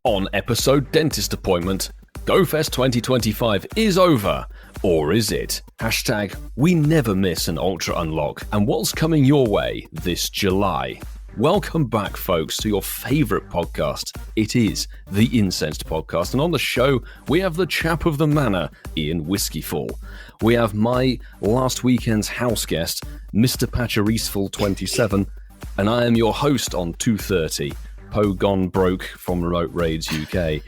On episode Dentist Appointment, GOFest 2025 is over. Or is it? Hashtag we never miss an Ultra Unlock. And what's coming your way this July? Welcome back, folks, to your favourite podcast. It is the Incensed Podcast. And on the show, we have the chap of the manor, Ian Whiskeyfall. We have my last weekend's house guest, Mr. Patcheriseful 27. And I am your host on 230. Poe gone broke from Remote Raids UK.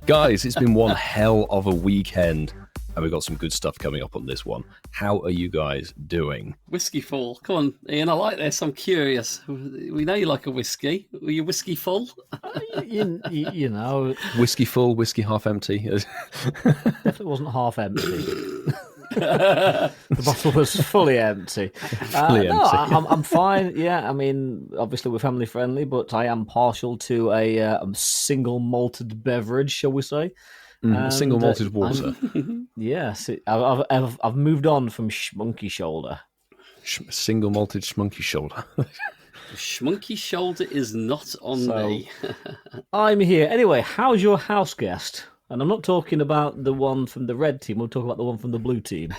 Guys, it's been one hell of a weekend, and we've got some good stuff coming up on this one. How are you guys doing? Whiskey full. Come on, Ian, I like this. I'm curious. We know you like a whiskey. Were you whiskey full? you know. Whiskey full, whiskey half empty. Definitely wasn't half empty. The bottle was fully empty. No, I'm fine. Yeah, I mean, obviously we're family friendly, but I am partial to a single malted beverage, shall we say? Single malted water. Yes, I've moved on from Schmunky Shoulder. Single malted schmunky shoulder. Schmunky Shoulder is not on me. I'm here. Anyway, how's your house guest? And I'm not talking about the one from the red team. We'll talk about the one from the blue team.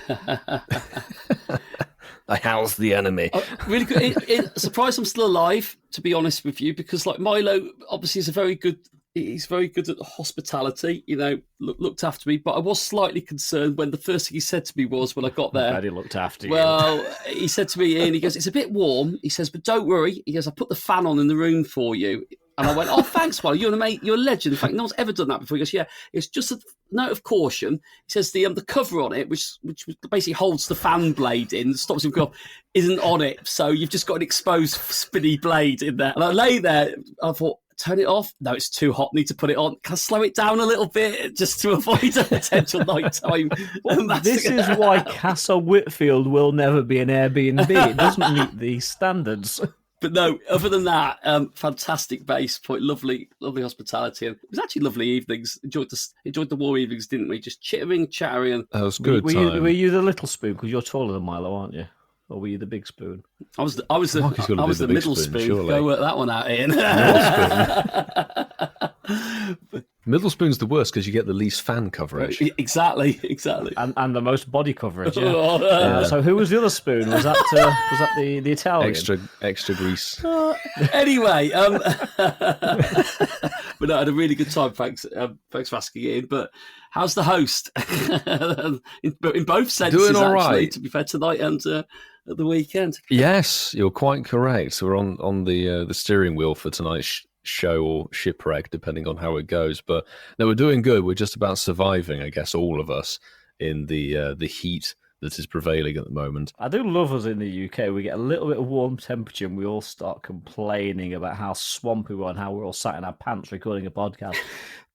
How's the enemy? Really good. Surprised I'm still alive, to be honest with you, because like Milo obviously is he's very good at hospitality, you know, looked after me. But I was slightly concerned when the first thing he said to me was when I got there. Glad he looked after you. Well, he said to me, Ian, he goes, it's a bit warm. He says, but don't worry. He goes, I put the fan on in the room for you. And I went, oh, thanks, Milo. You're a legend. In fact, no one's ever done that before. He goes, yeah, it's just a note of caution. He says the cover on it, which basically holds the fan blade in, stops him going off, isn't on it. So you've just got an exposed spinny blade in there. And I lay there. I thought, turn it off. No, it's too hot. Need to put it on. Can I slow it down a little bit just to avoid a potential nighttime? This is why Castle Whitfield will never be an Airbnb. It doesn't meet these standards. But no, other than that, fantastic base point, lovely hospitality. And it was actually lovely evenings. Enjoyed the war evenings, didn't we? Just chittering, chattering. That was good. Were you the little spoon? Because you're taller than Milo, aren't you? Or were you the big spoon? I was the middle spoon. Go work that one out, Ian. Middle spoon's the worst because you get the least fan coverage. Exactly. And the most body coverage. Yeah. So who was the other spoon? Was that the Italian? Extra grease. Anyway, but no, I had a really good time. Thanks for asking, Ian. But how's the host? in both senses, doing all actually, right. To be fair, tonight and at the weekend. Yes, you're quite correct. We're on the steering wheel for tonight's show or shipwreck, depending on how it goes. But no, we're doing good. We're just about surviving, I guess, all of us in the heat that is prevailing at the moment. I do love us in the UK. We get a little bit of warm temperature and we all start complaining about how swampy we are and how we're all sat in our pants recording a podcast.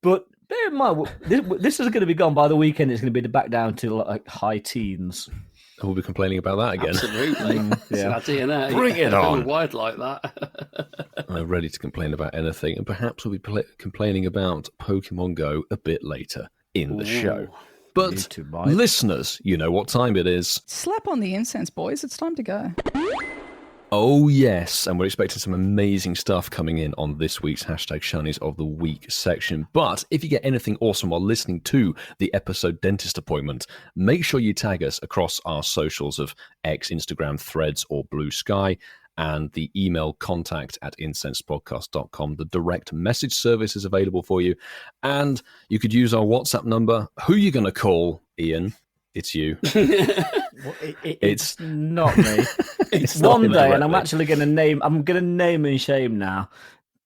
But bear in mind, this is going to be gone by the weekend. It's going to be back down to like high teens. We'll be complaining about that again. Absolutely. Yeah. DNA. Bring it on. Wide like that. I'm ready to complain about anything, and perhaps we'll be complaining about Pokemon Go a bit later in the show. But listeners, you know what time it is. Slap on the incense, boys. It's time to go. Oh, yes. And we're expecting some amazing stuff coming in on this week's Hashtag Shinies of the Week section. But if you get anything awesome while listening to the episode Dentist Appointment, make sure you tag us across our socials of X, Instagram, Threads, or Blue Sky, and the email contact@incensedpodcast.com. The direct message service is available for you. And you could use our WhatsApp number. Who are you going to call, Ian? It's you. It's not me. It's one day, and I'm actually going to name. I'm going to name and shame now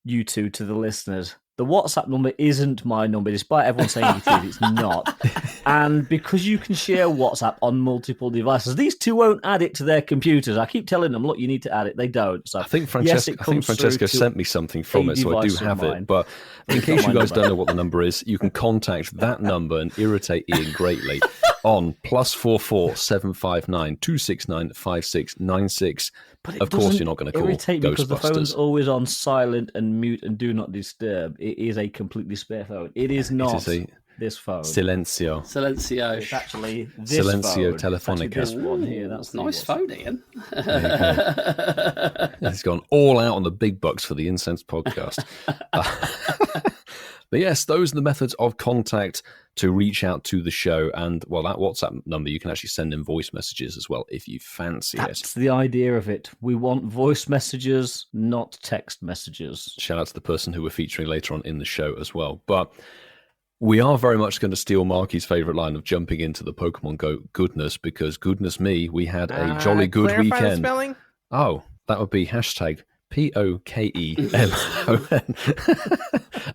you two to the listeners. The WhatsApp number isn't my number, despite everyone saying it is. It's not. And because you can share WhatsApp on multiple devices, these two won't add it to their computers. I keep telling them, look, you need to add it. They don't. So I think Francesco sent me something from it, so I do have it. But in case you guys don't know what the number is, you can contact that number and irritate Ian greatly on +44 759 269 5696. But of course, you're not going to call irritate because the phone's Ghostbusters. always on silent and mute and do not disturb. It is a completely spare phone. It is not this phone. Silencio. It's actually this Silencio phone. Telefonica. This one here. That's nice phone, Ian. He's gone all out on the big bucks for the Incense podcast. But yes, those are the methods of contact to reach out to the show. And, well, that WhatsApp number, you can actually send in voice messages as well if you fancy it. That's the idea of it. We want voice messages, not text messages. Shout out to the person who we're featuring later on in the show as well. But we are very much going to steal Marky's favourite line of jumping into the Pokemon Go goodness, because goodness me, we had a jolly good clarify the weekend. spelling? Oh, that would be hashtag Pokemon.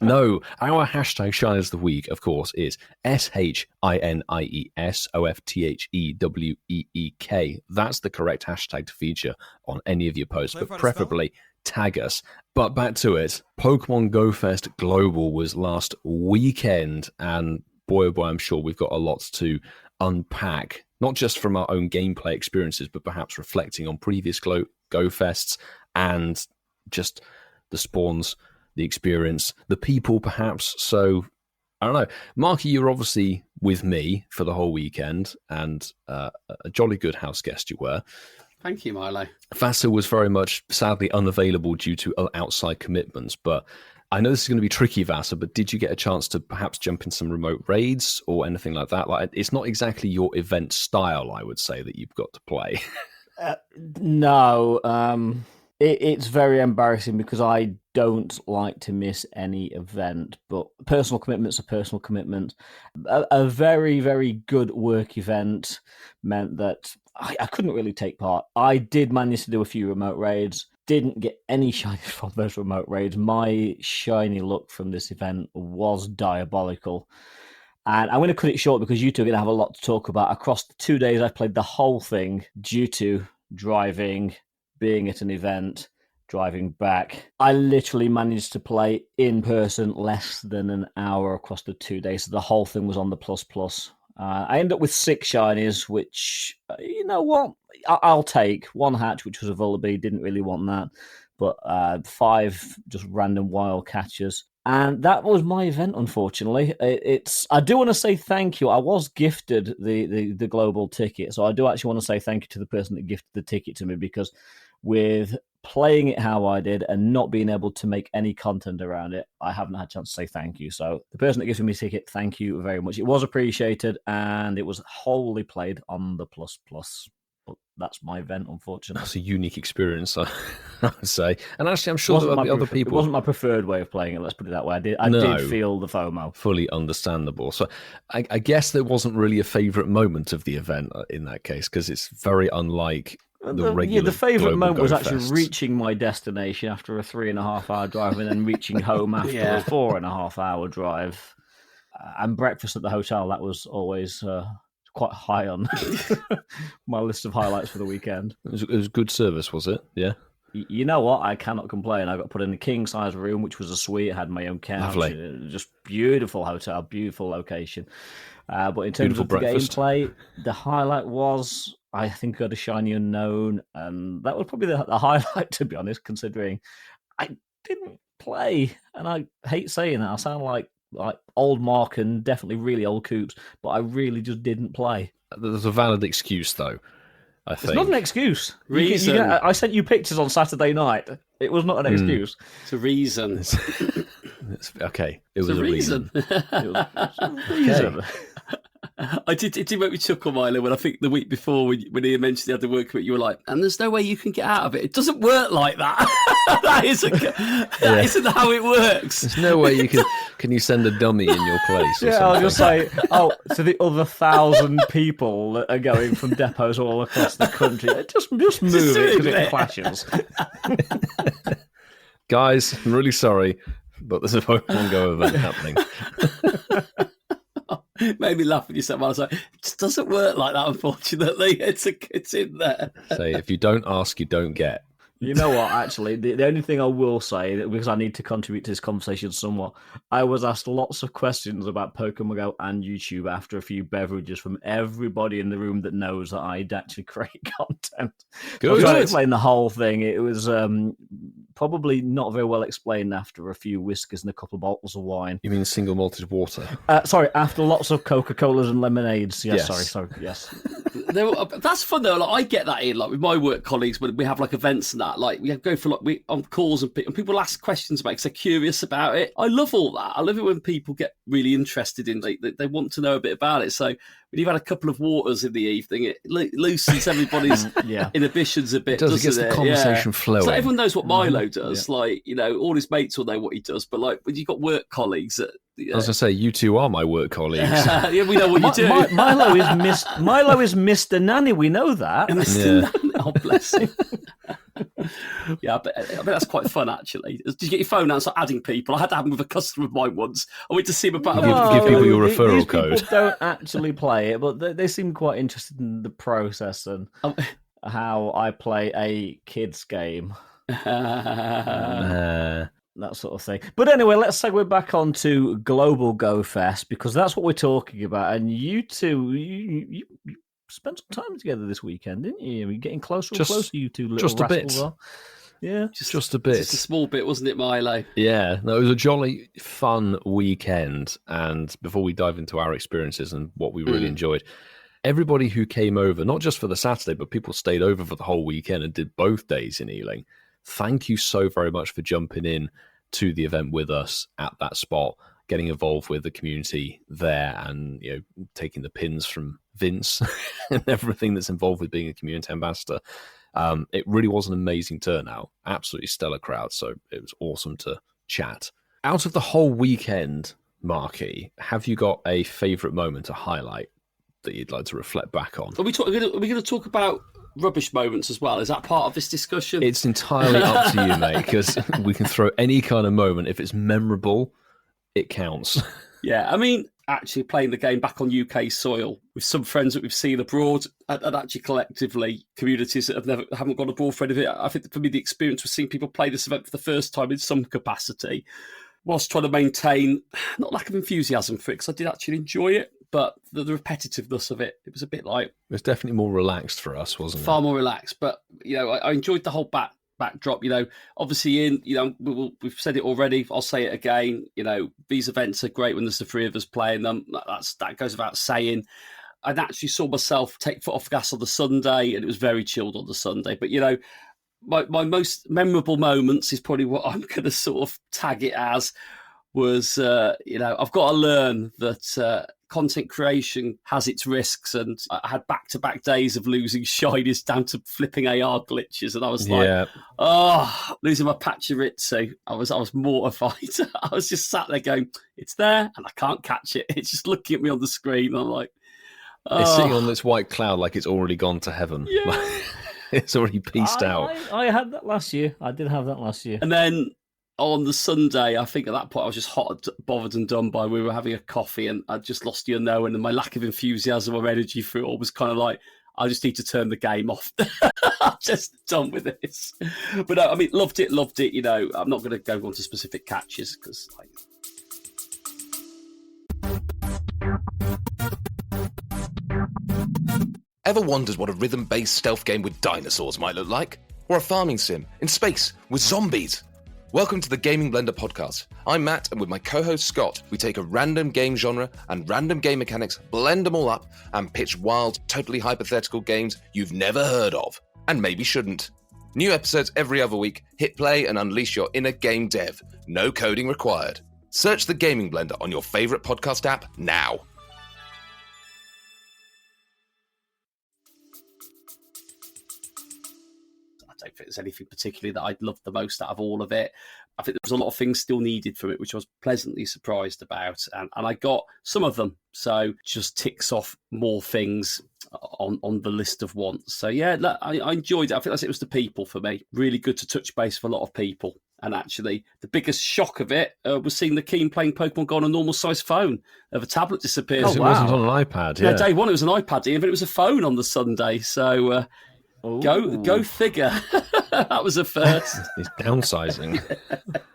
No, our hashtag Shiners of the Week, of course, is SHINIESOFTHEWEEK. That's the correct hashtag to feature on any of your posts, but preferably tag us. But back to it. Pokemon GOFest Global was last weekend, and boy, oh boy, I'm sure we've got a lot to unpack, not just from our own gameplay experiences, but perhaps reflecting on previous GoFests and just the spawns, the experience, the people perhaps. So, I don't know. Marky, you're obviously with me for the whole weekend, and a jolly good house guest you were. Thank you, Milo. Vasa was very much, sadly, unavailable due to outside commitments, but I know this is going to be tricky, Vasa, but did you get a chance to perhaps jump in some remote raids or anything like that? Like, it's not exactly your event style, I would say, that you've got to play. No, it's very embarrassing because I don't like to miss any event, but personal commitments are personal commitments. A very, very good work event meant that I couldn't really take part. I did manage to do a few remote raids, didn't get any shinies from those remote raids. My shiny luck from this event was diabolical. And I'm going to cut it short because you two are going to have a lot to talk about. Across the 2 days, I played the whole thing due to driving, being at an event, driving back. I literally managed to play in person less than an hour across the 2 days. So the whole thing was on the plus. I ended up with 6 shinies, which, you know what, I'll take. 1 hatch, which was a Vullaby, didn't really want that. But 5 just random wild catchers. And that was my event, unfortunately. I do want to say thank you. I was gifted the global ticket, so I do actually want to say thank you to the person that gifted the ticket to me, because with playing it how I did and not being able to make any content around it, I haven't had a chance to say thank you. So the person that gifted me a ticket, thank you very much. It was appreciated, and it was wholly played on the plus. But that's my event, unfortunately. That's a unique experience, I would say. And actually, I'm sure there'll be other people. It wasn't my preferred way of playing it, let's put it that way. I did feel the FOMO. Fully understandable. So I guess there wasn't really a favourite moment of the event in that case, because it's very unlike the regular. The favourite moment was GoFests. actually reaching my destination after a 3.5 hour drive, and then reaching home after a 4.5 hour drive. And breakfast at the hotel, that was always quite high on my list of highlights for the weekend. It was good service, was it? Yeah. You know what? I cannot complain. I got put in a king-size room, which was a suite. I had my own couch. Lovely. Just beautiful hotel, beautiful location. But in terms of the gameplay, the highlight was, I think I got a shiny unknown, and that was probably the highlight, to be honest, considering I didn't play. And I hate saying that. I sound like old Mark and definitely really old Coops, but I really just didn't play. There's a valid excuse, though, I think. It's not an excuse. Reason. I sent you pictures on Saturday night. It was not an excuse. It's a reason. Okay. It was a reason. It was a reason. It did make me chuckle, Milo, when I think the week before when Ian mentioned the other work commit, you were like, and there's no way you can get out of it. It doesn't work like that. That isn't how it works. There's no way you can you send a dummy in your place or something? I'll just say, to the other 1,000 people that are going from depots all across the country, just move it because it clashes. Guys, I'm really sorry, but there's a Pokemon Go event happening. Made me laugh when you said, well, I was like, it just doesn't work like that, unfortunately. It's in there. Say, if you don't ask, you don't get. You know what, actually, the only thing I will say, because I need to contribute to this conversation somewhat, I was asked lots of questions about Pokemon Go and YouTube after a few beverages from everybody in the room that knows that I'd actually create content. Good. I was trying to explain the whole thing. It was probably not very well explained after a few whiskers and a couple of bottles of wine. You mean single malted water? Sorry, after lots of Coca-Colas and lemonades. Yes. Sorry, yes. That's fun though. Like, I get that in like with my work colleagues when we have like events and that. Like we go for like we on calls and people ask questions about it because they're curious about it. I love all that. I love it when people get really interested in they want to know a bit about it. So when you've had a couple of waters in the evening, it loosens everybody's inhibitions a bit. It does. It gets the conversation flowing. So everyone knows what Milo does. Like all his mates will know what he does. But like when you've got work colleagues that. I was going to say, you two are my work colleagues. Yeah, we know what you do. Milo is Mr. Nanny. We know that. Mr. Nanny. Oh, bless him. Yeah, I bet that's quite fun, actually. Did you get your phone out and start adding people? I had that happen with a customer of mine once. I went to see him about give people your referral these code. People don't actually play it, but they seem quite interested in the process and how I play a kids game. That sort of thing. But anyway, let's segue back onto Global GOFest because that's what we're talking about. And you two, you spent some time together this weekend, didn't you? You're getting closer and closer, you two little just a bit. Yeah, just a bit. Just a small bit, wasn't it, Milo? Yeah, no, it was a jolly fun weekend. And before we dive into our experiences and what we really enjoyed, everybody who came over, not just for the Saturday, but people stayed over for the whole weekend and did both days in Ealing. Thank you so very much for jumping in to the event with us at that spot, getting involved with the community there and taking the pins from Vince and everything that's involved with being a community ambassador. It really was an amazing turnout, absolutely stellar crowd, so it was awesome to chat. Out of the whole weekend, Marky, have you got a favourite moment to highlight that you'd like to reflect back on? Are we going to talk about rubbish moments as well? Is that part of this discussion? It's entirely up to you, mate, because we can throw any kind of moment. If it's memorable, it counts. Yeah, I mean, actually playing the game back on UK soil with some friends that we've seen abroad and actually collectively communities that haven't gone abroad for any of it. I think for me, the experience was seeing people play this event for the first time in some capacity whilst trying to maintain, not lack of enthusiasm for it, because I did actually enjoy it, but the repetitiveness of it was a bit like... It was definitely more relaxed for us, wasn't it? Far more relaxed, but, I enjoyed the whole backdrop. Obviously we've said it already, I'll say it again, these events are great when there's the three of us playing them. That goes without saying. I actually saw myself take foot off the gas on the Sunday, and it was very chilled on the Sunday. But, my most memorable moments is probably what I'm going to sort of tag it as was, I've got to learn that content creation has its risks, and I had back-to-back days of losing shinies down to flipping AR glitches, and I was like, losing my Pachirisu. I was mortified. I was just sat there going, it's there, and I can't catch it. It's just looking at me on the screen, and I'm like... It's sitting on this white cloud like it's already gone to heaven. Yeah. It's already pieced out. I had that last year. I did have that last year. And then on the Sunday, I think at that point I was just hot, bothered and done by. We were having a coffee and I just lost you know, and my lack of enthusiasm or energy for it all was kind of like, I just need to turn the game off. I'm just done with this. But no, I mean, loved it. I'm not going to go on to specific catches because... Ever wondered what a rhythm-based stealth game with dinosaurs might look like? Or a farming sim in space with zombies? Welcome to the Gaming Blender podcast. I'm Matt, and with my co-host Scott, we take a random game genre and random game mechanics, blend them all up, and pitch wild, totally hypothetical games you've never heard of, and maybe shouldn't. New episodes every other week. Hit play and unleash your inner game dev. No coding required. Search the Gaming Blender on your favourite podcast app now. I don't think there's anything particularly that I loved the most out of all of it. I think there was a lot of things still needed from it, which I was pleasantly surprised about. And I got some of them. So just ticks off more things on the list of wants. So yeah, I enjoyed it. I think it was the people for me. Really good to touch base with a lot of people. And actually, the biggest shock of it was seeing the Keen playing Pokemon Go on a normal-sized phone. The tablet disappears. Oh, wow. It wasn't on an iPad, yeah. Day one, it was an iPad, but it was a phone on the Sunday. So... Go figure. That was a first. He's downsizing.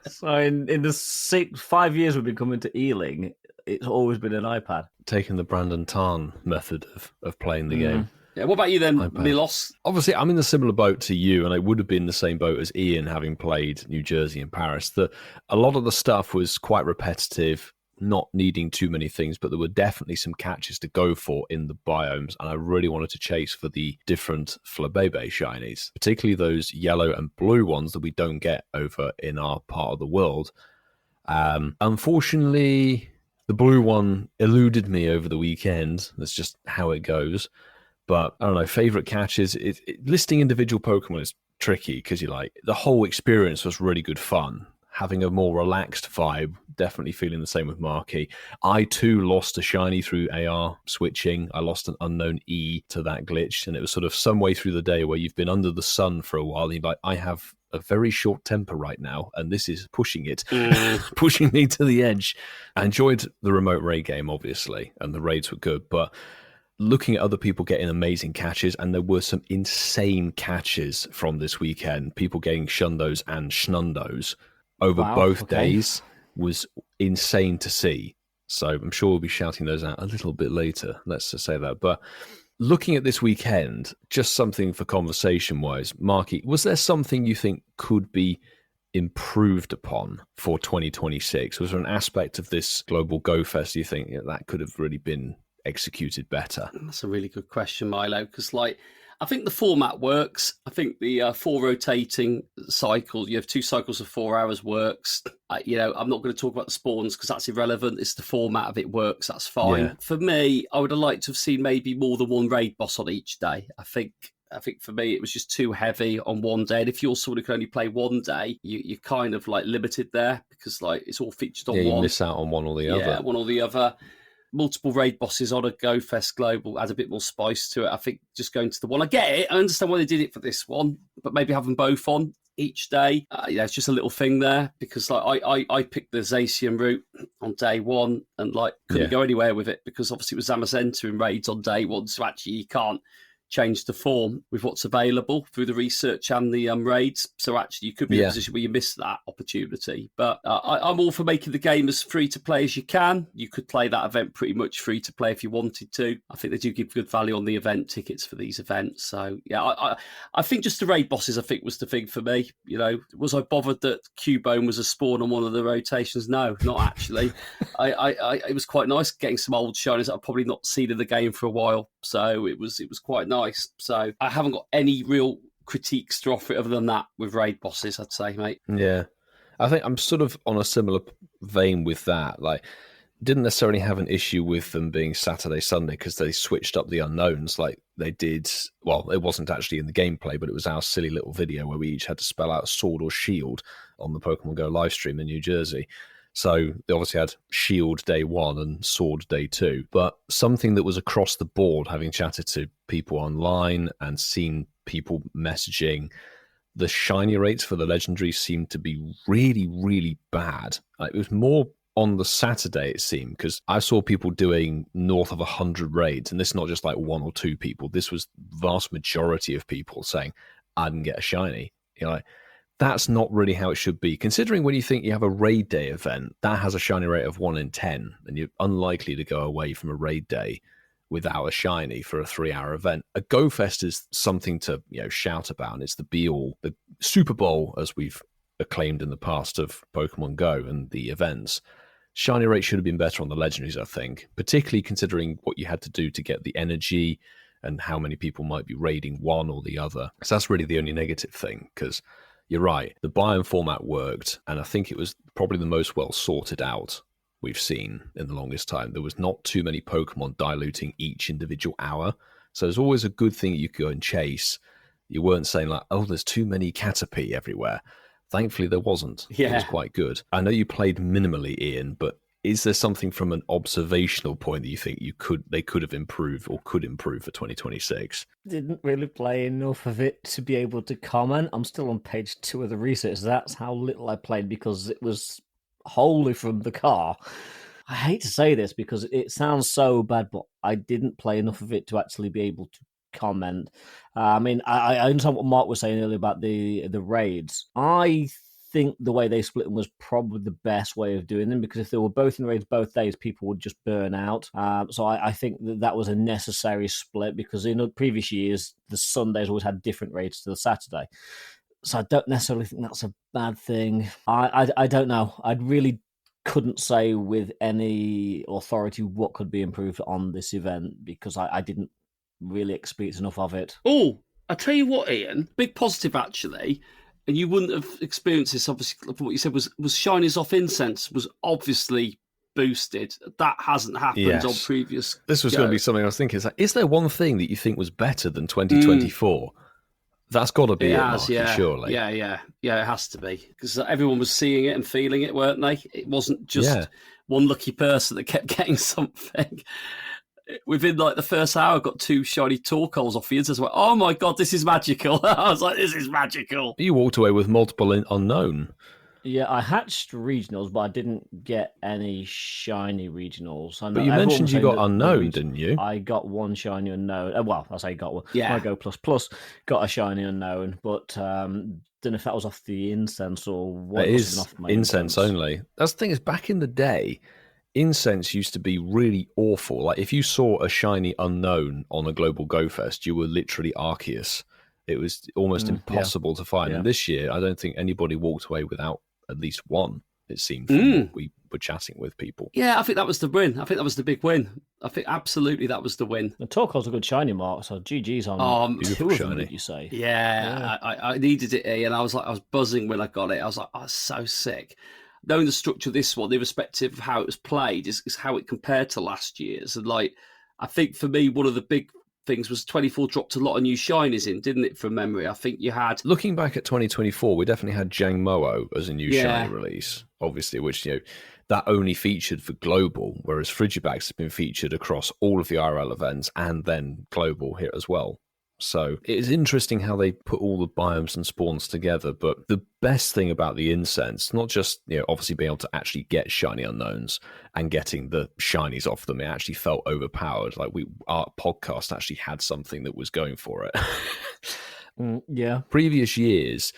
So in the 5 years we've been coming to Ealing, it's always been an iPad. Taking the Brandon Tarn method of playing the game. Yeah, what about you then, Milos? Obviously, I'm in a similar boat to you, and I would have been the same boat as Ian, having played New Jersey and Paris. A lot of the stuff was quite repetitive, not needing too many things, but there were definitely some catches to go for in the biomes, and I really wanted to chase for the different Flabébé shinies, particularly those yellow and blue ones that we don't get over in our part of the world. Unfortunately, the blue one eluded me over the weekend. That's just how it goes. But I don't know, favorite catches. Listing individual Pokemon is tricky because the whole experience was really good fun. Having a more relaxed vibe, definitely feeling the same with Marky. I too lost a shiny through AR switching. I lost an unknown E to that glitch, and it was sort of some way through the day where you've been under the sun for a while. And you're like, I have a very short temper right now, and this is pushing it, pushing me to the edge. I enjoyed the remote raid game, obviously, and the raids were good, but looking at other people getting amazing catches, and there were some insane catches from this weekend, people getting Shundos and Schnundos over both days was insane to see. So I'm sure we'll be shouting those out a little bit later, let's just say that. But looking at this weekend, just something for conversation-wise, Marky, was there something you think could be improved upon for 2026? Was there an aspect of this Global GOFest you think that could have really been executed better? That's a really good question, Milo, because I think the format works. I think the 4 rotating cycles, you have 2 cycles of 4 hours works. I'm not going to talk about the spawns because that's irrelevant. It's the format of it works. That's fine. Yeah. For me, I would have liked to have seen maybe more than 1 raid boss on each day. I think for me, it was just too heavy on one day. And if you're someone who can only play one day, you're kind of limited there because it's all featured on one. You miss out on one or the other. Yeah, one or the other. Multiple raid bosses on a GoFest Global adds a bit more spice to it. I think just going to the one, I get it. I understand why they did it for this one, but maybe have them both on each day. It's just a little thing there because I picked the Zacian route on day one and couldn't go anywhere with it because obviously it was Zamazenta in raids on day one. So actually you can't change the form with what's available through the research and the raids. So actually you could be in a position where you miss that opportunity. But I'm all for making the game as free to play as you can. You could play that event pretty much free to play if you wanted to. I think they do give good value on the event tickets for these events. So yeah, I think just the raid bosses I think was the thing for me. Was I bothered that Cubone was a spawn on one of the rotations? No, not actually. It was quite nice getting some old shinies that I've probably not seen in the game for a while. So it was quite nice. So I haven't got any real critiques to offer it other than that with raid bosses, I'd say, mate. Yeah. I think I'm sort of on a similar vein with that. Didn't necessarily have an issue with them being Saturday, Sunday because they switched up the unknowns like they did. Well, it wasn't actually in the gameplay, but it was our silly little video where we each had to spell out sword or shield on the Pokemon Go live stream in New Jersey. So they obviously had Shield day 1 and Sword day 2. But something that was across the board, having chatted to people online and seen people messaging, the shiny rates for the legendaries seemed to be really, really bad. It was more on the Saturday, it seemed, because I saw people doing north of 100 raids, and this is not just 1 or 2 people. This was vast majority of people saying, I didn't get a shiny. That's not really how it should be. Considering when you think you have a raid day event, that has a shiny rate of 1 in 10, and you're unlikely to go away from a raid day without a shiny for a 3-hour event. A GoFest is something to shout about, and it's the be-all, the Super Bowl, as we've acclaimed in the past, of Pokemon Go and the events. Shiny rate should have been better on the legendaries, I think, particularly considering what you had to do to get the energy and how many people might be raiding one or the other. So that's really the only negative thing, because you're right, the biome format worked, and I think it was probably the most well sorted out we've seen in the longest time. There was not too many Pokemon diluting each individual hour, so there's always a good thing you could go and chase. You weren't saying there's too many Caterpie everywhere. Thankfully there wasn't. Yeah. It was quite good. I know you played minimally, Ian, but is there something from an observational point that you think they could have improved or could improve for 2026? Didn't really play enough of it to be able to comment. I'm still on page 2 of the research. That's how little I played because it was wholly from the car. I hate to say this because it sounds so bad, but I didn't play enough of it to actually be able to comment. I understand what Mark was saying earlier about the raids. I think the way they split them was probably the best way of doing them, because if they were both in raids both days, people would just burn out. So I think that was a necessary split, because in previous years, the Sundays always had different raids to the Saturday. So I don't necessarily think that's a bad thing. I don't know. I really couldn't say with any authority what could be improved on this event, because I didn't really experience enough of it. Oh, I tell you what, Ian, big positive actually, and you wouldn't have experienced this, obviously, from what you said, was shinies off incense was obviously boosted. That hasn't happened on previous. This was going to be something I was thinking. Is there one thing that you think was better than 2024? That's got to be it, surely. Yeah, it has to be, because everyone was seeing it and feeling it, weren't they? It wasn't just one lucky person that kept getting something. Within like the first hour, I got 2 shiny Torkoals off the inside. I was like, oh my god, this is magical. I was like, this is magical. You walked away with multiple unknown. Yeah, I hatched regionals, but I didn't get any shiny regionals. But you mentioned you got unknown, didn't you? I got 1 shiny unknown. Well, I say got one. Yeah. My Go Plus got a shiny unknown, but don't know if that was off the incense or what. It is off my incense only. That's the thing, is back in the day, incense used to be really awful. Like if you saw a shiny unknown on a Global GOFest, you were literally Arceus. It was almost impossible to find. Yeah. And this year, I don't think anybody walked away without at least one, it seemed, from what we were chatting with people. Yeah, I think that was the win. I think that was the big win. I think absolutely that was the win. The Torkoal's a good shiny, Mark, so GG's on beautiful 2 of shiny. them, did you say? Yeah. I needed it, and I was buzzing when I got it. I was like, I was so sick. Knowing the structure of this one, irrespective of how it was played, is how it compared to last year's. And like, I think for me, one of the big things was 24 dropped a lot of new shinies in, didn't it, from memory? I think you had... Looking back at 2024, we definitely had Jangmo-O as a new shiny release, obviously, which, that only featured for Global, whereas Frigibax has been featured across all of the IRL events and then Global here as well. So it is interesting how they put all the biomes and spawns together. But the best thing about the incense, not just obviously being able to actually get shiny unknowns and getting the shinies off them, it actually felt overpowered. Like our podcast actually had something that was going for it. Yeah. Previous years,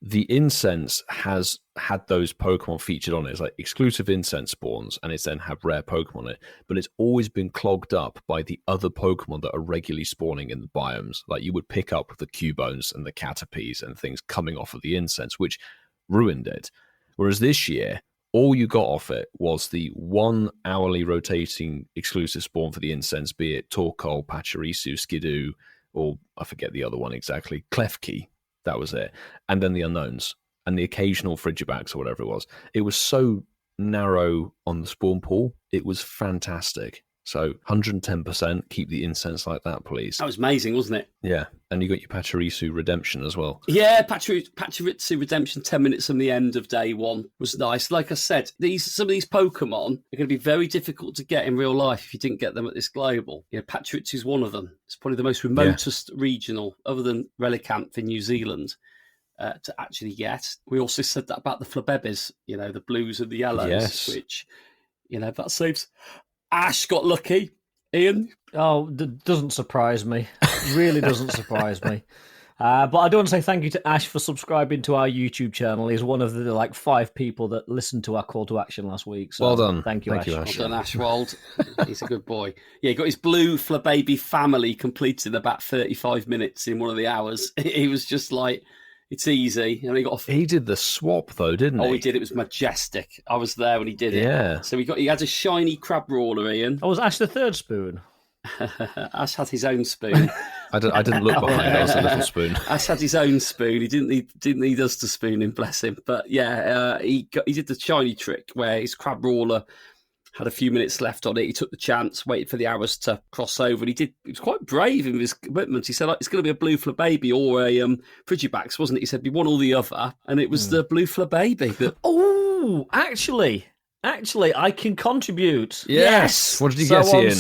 the incense has had those Pokemon featured on it. It's like exclusive incense spawns, and it's then had rare Pokemon on it. But it's always been clogged up by the other Pokemon that are regularly spawning in the biomes. Like you would pick up the Cubones and the Caterpies and things coming off of the incense, which ruined it. Whereas this year, all you got off it was the 1 hourly rotating exclusive spawn for the incense, be it Torkoal, Pachirisu, Skidoo, or I forget the other one exactly, Klefki. That was it. And then the unknowns and the occasional Frigibax or whatever it was. It was so narrow on the spawn pool. It was fantastic. So 110%, keep the incense like that, please. That was amazing, wasn't it? Yeah. And you got your Pachirisu redemption as well. Yeah, Pachirisu redemption 10 minutes from the end of day 1 was nice. Like I said, some of these Pokemon are going to be very difficult to get in real life if you didn't get them at this Global. Pachirisu is one of them. It's probably the most remotest regional, other than Relicanth in New Zealand, to actually get. We also said that about the Flabebes, the blues and the yellows, which, that saves... Ash got lucky. Ian? Oh, doesn't surprise me. Really doesn't surprise me. But I do want to say thank you to Ash for subscribing to our YouTube channel. He's one of the 5 people that listened to our call to action last week. So well done. Thank you, Ash. Well done, Ashwald. He's a good boy. Yeah, he got his blue Flababy family completed in about 35 minutes in one of the hours. He was just like... It's easy. And he did the swap though, didn't he? Oh, he did. It was majestic. I was there when he did it. Yeah. So he had a shiny crab roller, Ian. Oh, was Ash the third spoon? Ash had his own spoon. I didn't look behind. That was a little spoon. Ash had his own spoon. He didn't need us to spoon him, bless him. But yeah, he did the shiny trick where his crab roller had a few minutes left on it. He took the chance, waited for the hours to cross over, and he was quite brave in his commitment. He said, it's going to be a blue Flababy or a Frigibax, wasn't it? He said, we want all the other, and it was the blue Flababy. Oh, actually, I can contribute. Yes. What did you get, Ian?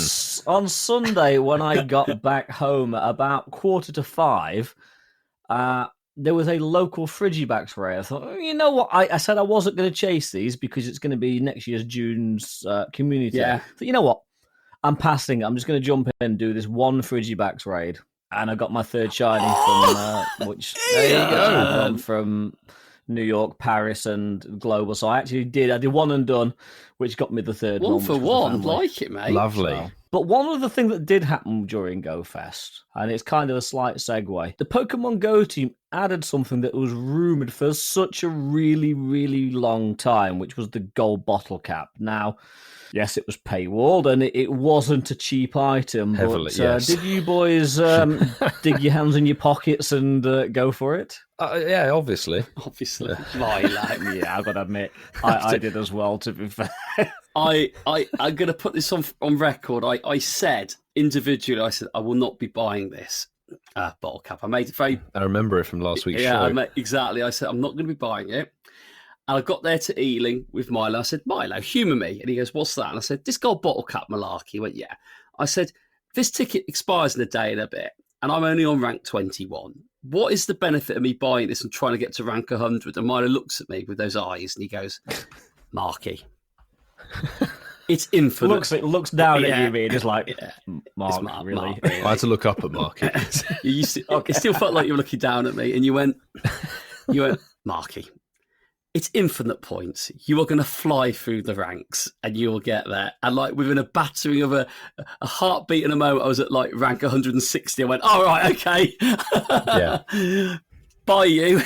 On Sunday, when I got back home at about 4:45, there was a local Frigibax raid. I thought, you know what? I said I wasn't going to chase these because it's going to be next year's June's community. Yeah. So you know what? I'm passing. I'm just going to jump in and do this one Frigibax raid. And I got my third shiny from New York, Paris, and Global. So I did one and done, which got me the third one. One for one, like it, mate. Lovely. So, but one other thing that did happen during GoFest, and it's kind of a slight segue, the Pokemon Go team added something that was rumoured for such a really, really long time, which was the gold bottle cap. Now, yes, it was paywalled, and it wasn't a cheap item. Heavily, but yes. did you boys dig your hands in your pockets and go for it? Yeah, obviously. Obviously. Milo. Yeah, I've got to admit, I did as well, to be fair. I'm going to put this on record. I said individually, I will not be buying this bottle cap. I made it very... I remember it from last week's show. Exactly. I said, I'm not going to be buying it. And I got there to Ealing with Milo. I said, Milo, humour me. And he goes, what's that? And I said, this gold bottle cap malarkey. He went, yeah. I said, this ticket expires in a day and a bit, and I'm only on rank 21. What is the benefit of me buying this and trying to get to rank 100? And Milo looks at me with those eyes and he goes, Marky. It's infinite. Looks down at you, me, and is like, Mark, really? Mark, really? I had to look up at Mark. It still felt like you were looking down at me, and you went, Marky, it's infinite points. You are going to fly through the ranks, and you will get there. And like within a battering of a heartbeat in a moment, I was at like rank 160. I went, all right, okay, Yeah. Bye you.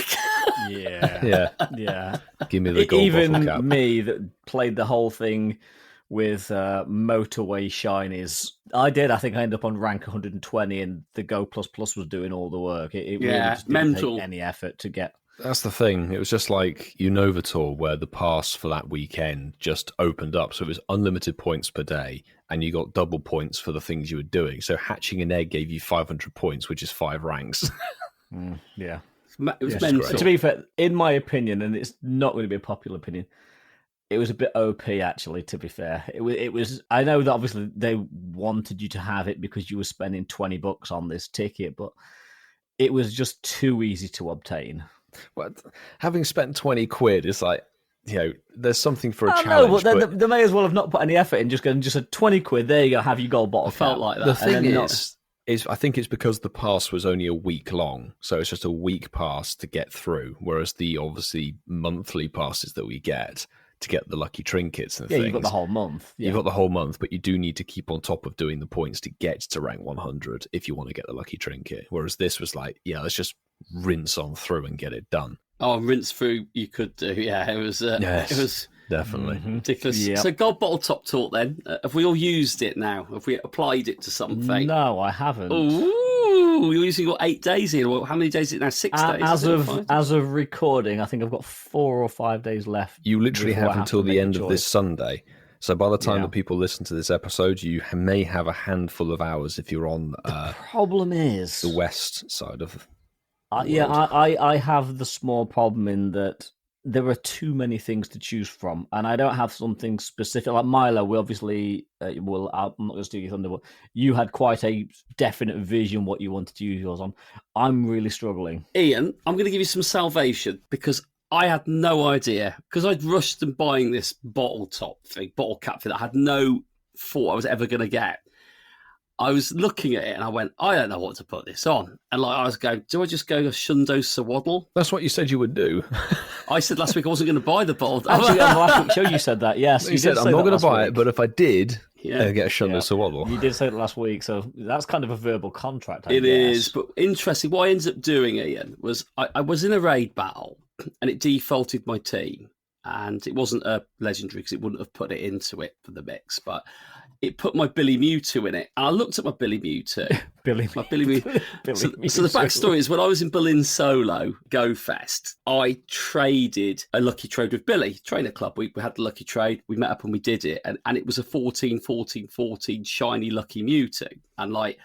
Yeah. Give me the gold bottle cap. Even me that played the whole thing with motorway shinies. I think I ended up on rank 120, and the Go Plus Plus was doing all the work. It really just didn't take any effort to get. That's the thing. It was just like Unova where the pass for that weekend just opened up. So it was unlimited points per day, and you got double points for the things you were doing. So hatching an egg gave you 500 points, which is 5 ranks. Yeah. It was mental. To be fair, in my opinion, and it's not going to be a popular opinion, it was a bit OP, actually, to be fair. It was. I know that obviously they wanted you to have it because you were spending $20 on this ticket, but it was just too easy to obtain. Well, having spent 20 quid, it's like, there's something for a No, challenge. but they may as well have not put any effort in, just a 20 quid, there you go, have your gold bottle. Felt like that. The thing is, I think it's because the pass was only a week long, so it's just a week pass to get through, whereas the obviously monthly passes that we get to get the lucky trinkets and things. You've got the whole month. Yeah. You've got the whole month, but you do need to keep on top of doing the points to get to rank 100 if you want to get the lucky trinket, whereas this was like, let's just rinse on through and get it done. Oh, rinse through you could do. Yeah, it was Definitely. ridiculous. Yep. So gold bottle top talk then. Have we all used it now? Have we applied it to something? No, I haven't. Ooh, you're using your 8 days here. Well, how many days is it now? 6 days? As of recording, I think I've got 4 or 5 days left. You literally have until the end of this Sunday. So by the time that people listen to this episode, you may have a handful of hours if you're on problem is the west side of I have the small problem in that there are too many things to choose from, and I don't have something specific. Like Milo, we obviously I'm not going to steal your thunder, but you had quite a definite vision what you wanted to use yours on. I'm really struggling. Ian, I'm going to give you some salvation because I had no idea, because I'd rushed in buying this bottle cap thing that I had no thought I was ever going to get. I was looking at it and I went, I don't know what to put this on. And I was going, do I just go a Shundo Sawaddle? That's what you said you would do. I said last week I wasn't going to buy the bottle. Actually, on the last week's show you said that, yes. You said, I'm not going to buy it, but if I did, get a Shundo Sawaddle. You did say it last week, so that's kind of a verbal contract, I guess. It is, but interesting. What I ended up doing, Ian, was I was in a raid battle and it defaulted my team. And it wasn't a legendary because it wouldn't have put it into it for the mix, but it put my Billy Mewtwo in it. And I looked at my Billy Mewtwo. Billy Mewtwo. So the backstory is when I was in Berlin solo GoFest, I traded a lucky trade with Billy, trainer club. We had the lucky trade. We met up and we did it. And it was a 14-14-14 shiny lucky Mewtwo. And I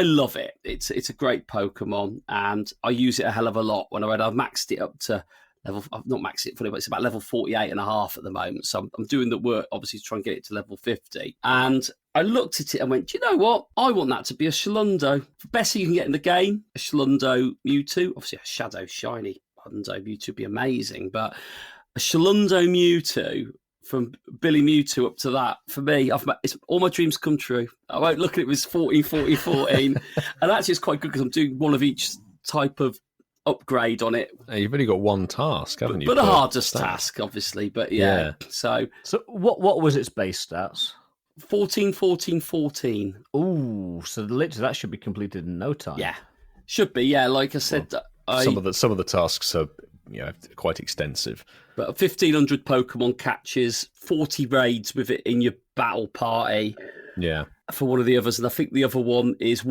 love it. It's a great Pokemon and I use it a hell of a lot. I've maxed it up to I've not maxed it fully, but it's about level 48 and a half at the moment. So I'm doing the work, obviously, to try and get it to level 50. And I looked at it and went, do you know what? I want that to be a Shalundo. The best you can get in the game, a Shalundo Mewtwo. Obviously, a Shadow Shiny Hundo Mewtwo would be amazing. But a Shalundo Mewtwo from Billy Mewtwo up to that, for me, it's all my dreams come true. I won't look at it, was 14. And actually, it's quite good because I'm doing one of each type of upgrade on it. You've only got one task, haven't you? But the per hardest stat? task, obviously. But yeah. So what was its base stats? 14, 14, 14. Ooh, so literally that should be completed in no time. Yeah. Should be, yeah. Like I said, Some of the tasks are quite extensive. But 1,500 Pokemon catches, 40 raids with it in your battle party. Yeah. For one of the others, and I think the other one is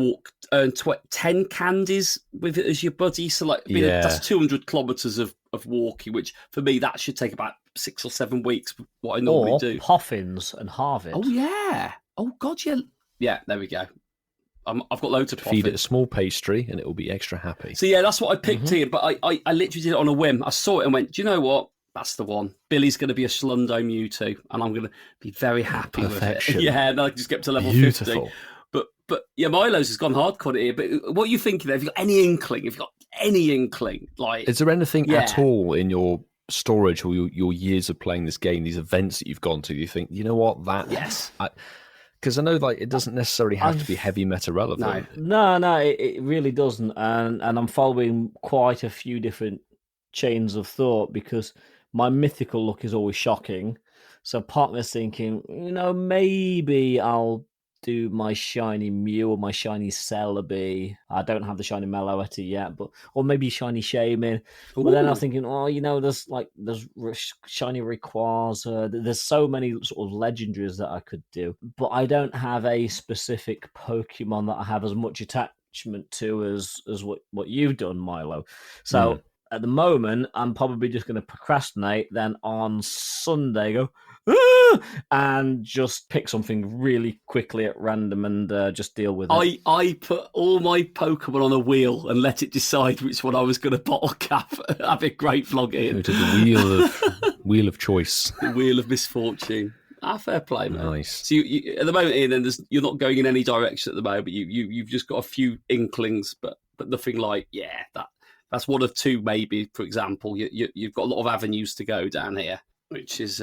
earn 10 candies with it as your buddy. So that's 200 kilometers of walking, which for me that should take about 6 or 7 weeks. What I normally do. Poffins and Harvest. Oh yeah. Oh god, yeah. Yeah, there we go. I've got loads of Poffins. Feed it a small pastry, and it will be extra happy. So yeah, that's what I picked here. But I literally did it on a whim. I saw it and went, do you know what? That's the one. Billy's going to be a Schlundo Mewtwo, and I'm going to be very happy Perfection. with it. Yeah, and I just get up to level Beautiful. 50. But yeah, Milo's has gone hardcore here. But what are you thinking there? Have you got any inkling? Like, is there anything at all in your storage or your years of playing this game, these events that you've gone to, you think, you know what, that... Yes. Because I know it doesn't necessarily have to be heavy meta relevant. No, it really doesn't. And I'm following quite a few different chains of thought because my mythical look is always shocking. So part of me is thinking, maybe I'll do my shiny Mew or my shiny Celebi. I don't have the shiny Meloetta yet, or maybe shiny Shaman. But then I'm thinking, there's shiny Rayquaza. There's so many sort of legendaries that I could do, but I don't have a specific Pokemon that I have as much attachment to as what you've done, Milo. So at the moment, I'm probably just going to procrastinate. Then on Sunday, go and just pick something really quickly at random and just deal with it. I put all my Pokemon on a wheel and let it decide which one I was going to bottle cap. Have a great vlog in. To the wheel of choice. The wheel of misfortune. Fair play, man. Nice. So you, at the moment, Ian, you're not going in any direction at the moment. You've just got a few inklings, but nothing like that's one of two maybe. For example, you've got a lot of avenues to go down here, which is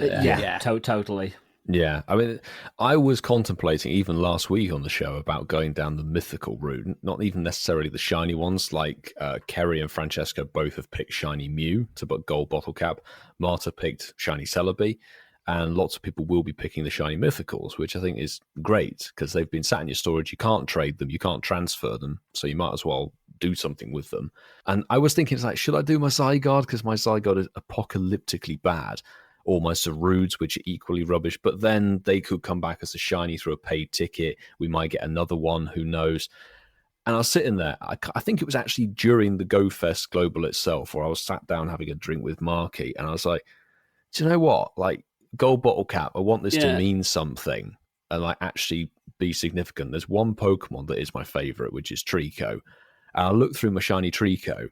totally. Yeah, I mean, I was contemplating even last week on the show about going down the mythical route, not even necessarily the shiny ones. Like Kerry and Francesca both have picked shiny Mew to put gold bottle cap. Marta picked shiny Celebi. And lots of people will be picking the shiny mythicals, which I think is great because they've been sat in your storage. You can't trade them, you can't transfer them, so you might as well do something with them. And I was thinking, should I do my Zygarde because my Zygarde is apocalyptically bad, or my Zarudes, which are equally rubbish? But then they could come back as a shiny through a paid ticket. We might get another one, who knows? And I was sitting there. I think it was actually during the GoFest Global itself, where I was sat down having a drink with Marky, and I was like, do you know what? Gold bottle cap, I want this to mean something and actually be significant. There's one Pokemon that is my favorite, which is Trico. And I looked through my shiny Trico,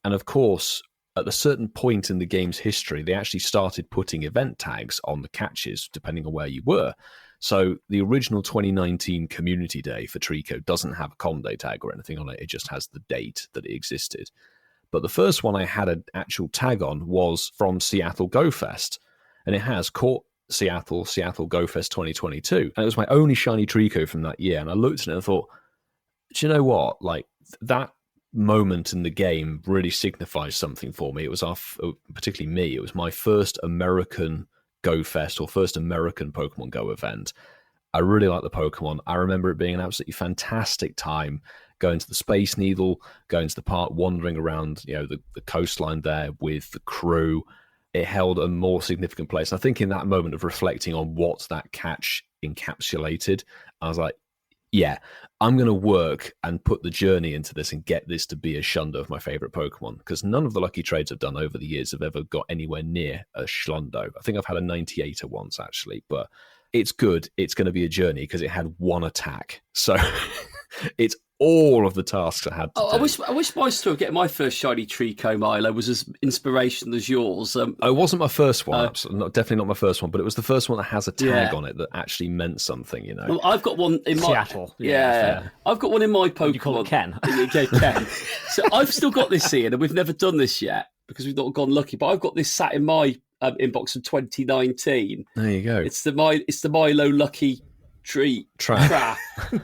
and of course, at a certain point in the game's history, they actually started putting event tags on the catches, depending on where you were. So the original 2019 Community Day for Trico doesn't have a Conde tag or anything on it. It just has the date that it existed. But the first one I had an actual tag on was from Seattle GoFest. And it has caught Seattle GoFest 2022. And it was my only shiny Trico from that year. And I looked at it and thought, do you know what? That moment in the game really signifies something for me. It was particularly me, it was my first American GoFest or first American Pokemon Go event. I really like the Pokemon. I remember it being an absolutely fantastic time going to the Space Needle, going to the park, wandering around, the coastline there with the crew. It held a more significant place. I think in that moment of reflecting on what that catch encapsulated, I was like, yeah, I'm going to work and put the journey into this and get this to be a Shundo of my favorite Pokemon, because none of the lucky trades I've done over the years have ever got anywhere near a Schlundo. I think I've had a 98er once, actually, but it's good. It's going to be a journey because it had one attack. So it's all of the tasks I had to do. I wish my story of getting my first shiny Trico, Milo, was as inspirational as yours. It wasn't my first one, definitely not my first one, but it was the first one that has a tag on it that actually meant something, Well, I've got one in my... Seattle. Yeah. I've got one in my Pokemon. You call it Ken? Yeah, Ken. So I've still got this here, and we've never done this yet because we've not gone lucky, but I've got this sat in my inbox from 2019. There you go. It's the Milo Lucky treat Trap.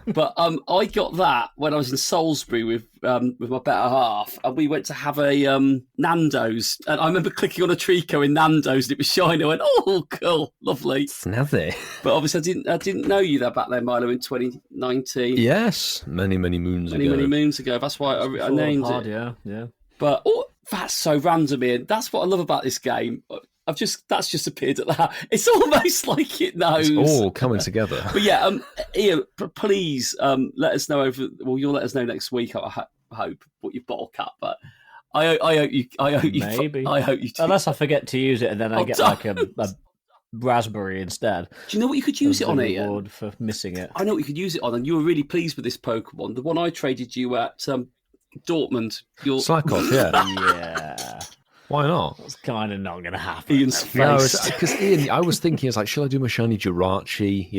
but I got that when I was in Salisbury with my better half, and we went to have a Nando's, and I remember clicking on a Trico in Nando's and it was shiny. I went, oh cool, lovely. Snazzy. But obviously I didn't know you that back then, Milo, in 2019. Yes, many moons ago. Many moons ago. That's why I named it. Yeah. But that's so random, Ian. That's what I love about this game. That's just appeared at that. It's almost like it knows. It's all coming together. But yeah, Ian, please let us know you'll let us know next week. I hope what your bottle cap, but I hope you. Maybe. I hope you. Unless I forget to use it and then I get like a raspberry instead. Do you know what you could use it on, Ian? Reward for missing it. I know what you could use it on, and you were really pleased with this Pokemon. The one I traded you at Dortmund. Psychoth, yeah. Yeah. Why not? That's kind of not going to happen. Ian's No, face. because Ian, I was thinking, it's like, should I do my shiny Jirachi,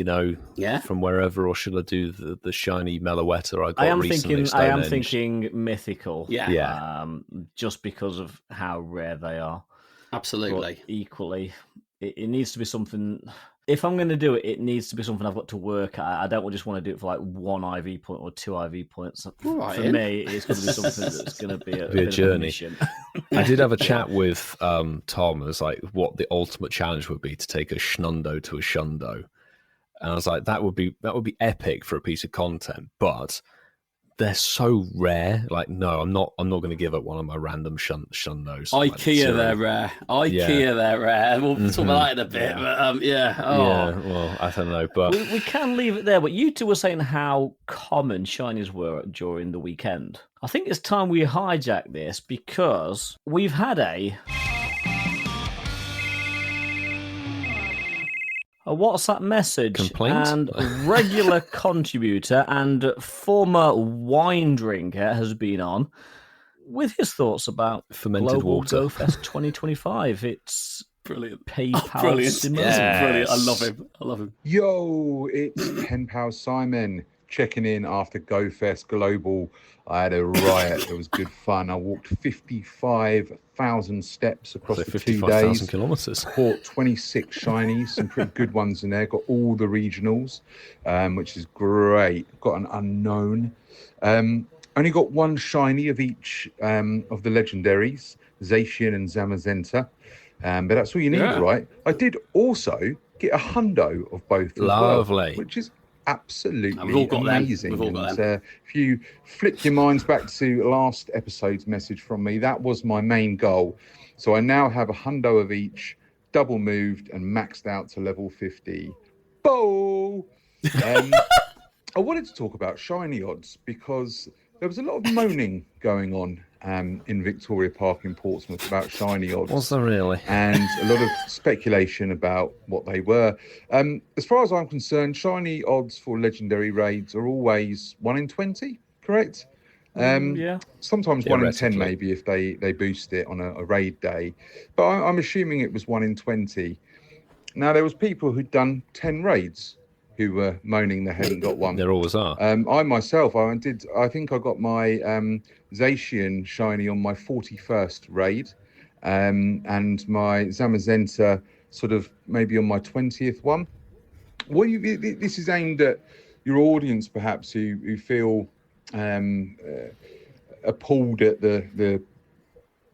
Yeah. from wherever, or should I do the shiny Meloetta I got I am recently? thinking mythical. Yeah. Just because of how rare they are. Absolutely. But equally, it needs to be something. If I'm going to do it, it needs to be something I've got to work at. I don't just want to do it for like 1 IV point or 2 IV points. Right, for Ian. me, it's going to be something that's going to be a Be a bit journey. of a mission. I did have a chat with Tom as like what the ultimate challenge would be to take a Schnundo to a Shundo, and I was like, that would be epic for a piece of content, but they're so rare. Like, no, I'm not going to give up one of my random Shundos. IKEA, they're rare. They're rare. We'll talk about that in a bit. But Yeah, well, I don't know, but We can leave it there, but you two were saying how common shinies were during the weekend. I think it's time we hijack this because we've had a WhatsApp message Complaint? and regular contributor and former wine drinker has been on with his thoughts about Fermented Global water. GOFest 2025. It's brilliant. PayPal Brilliant. Simone. Yeah. Brilliant. I Yes. love him. Yo, it's Pen Pal Simon checking in after GoFest Global. I had a riot. It was good fun. I walked 55,000 steps across so the 2 55,000 days. kilometers. Caught 26 shinies, some pretty good ones in there. Got all the regionals, which is great. Got an unknown. Only got 1 shiny of each of the legendaries, Zacian and Zamazenta. But that's all you need, right? I did also get a hundo of both as Lovely. well, which is absolutely We've all got them. amazing. We've all got And, if you flick your minds back to last episode's message from me, that was my main goal. So I now have a hundo of each, double moved and maxed out to level 50. Bo! I wanted to talk about shiny odds because there was a lot of moaning going on in Victoria Park in Portsmouth about shiny odds. Was there really? And a lot of speculation about what they were. As far as I'm concerned, shiny odds for legendary raids are always 1 in 20, correct? Yeah. Sometimes 1 in 10 Theoretically. maybe if they boost it on a raid day. But I'm assuming it was 1 in 20. Now, there was people who'd done 10 raids who were moaning they hadn't got one. There always are. I myself, I think I got my Zacian shiny on my 41st raid, and my Zamazenta sort of maybe on my 20th one. This is aimed at your audience, perhaps, who feel appalled at the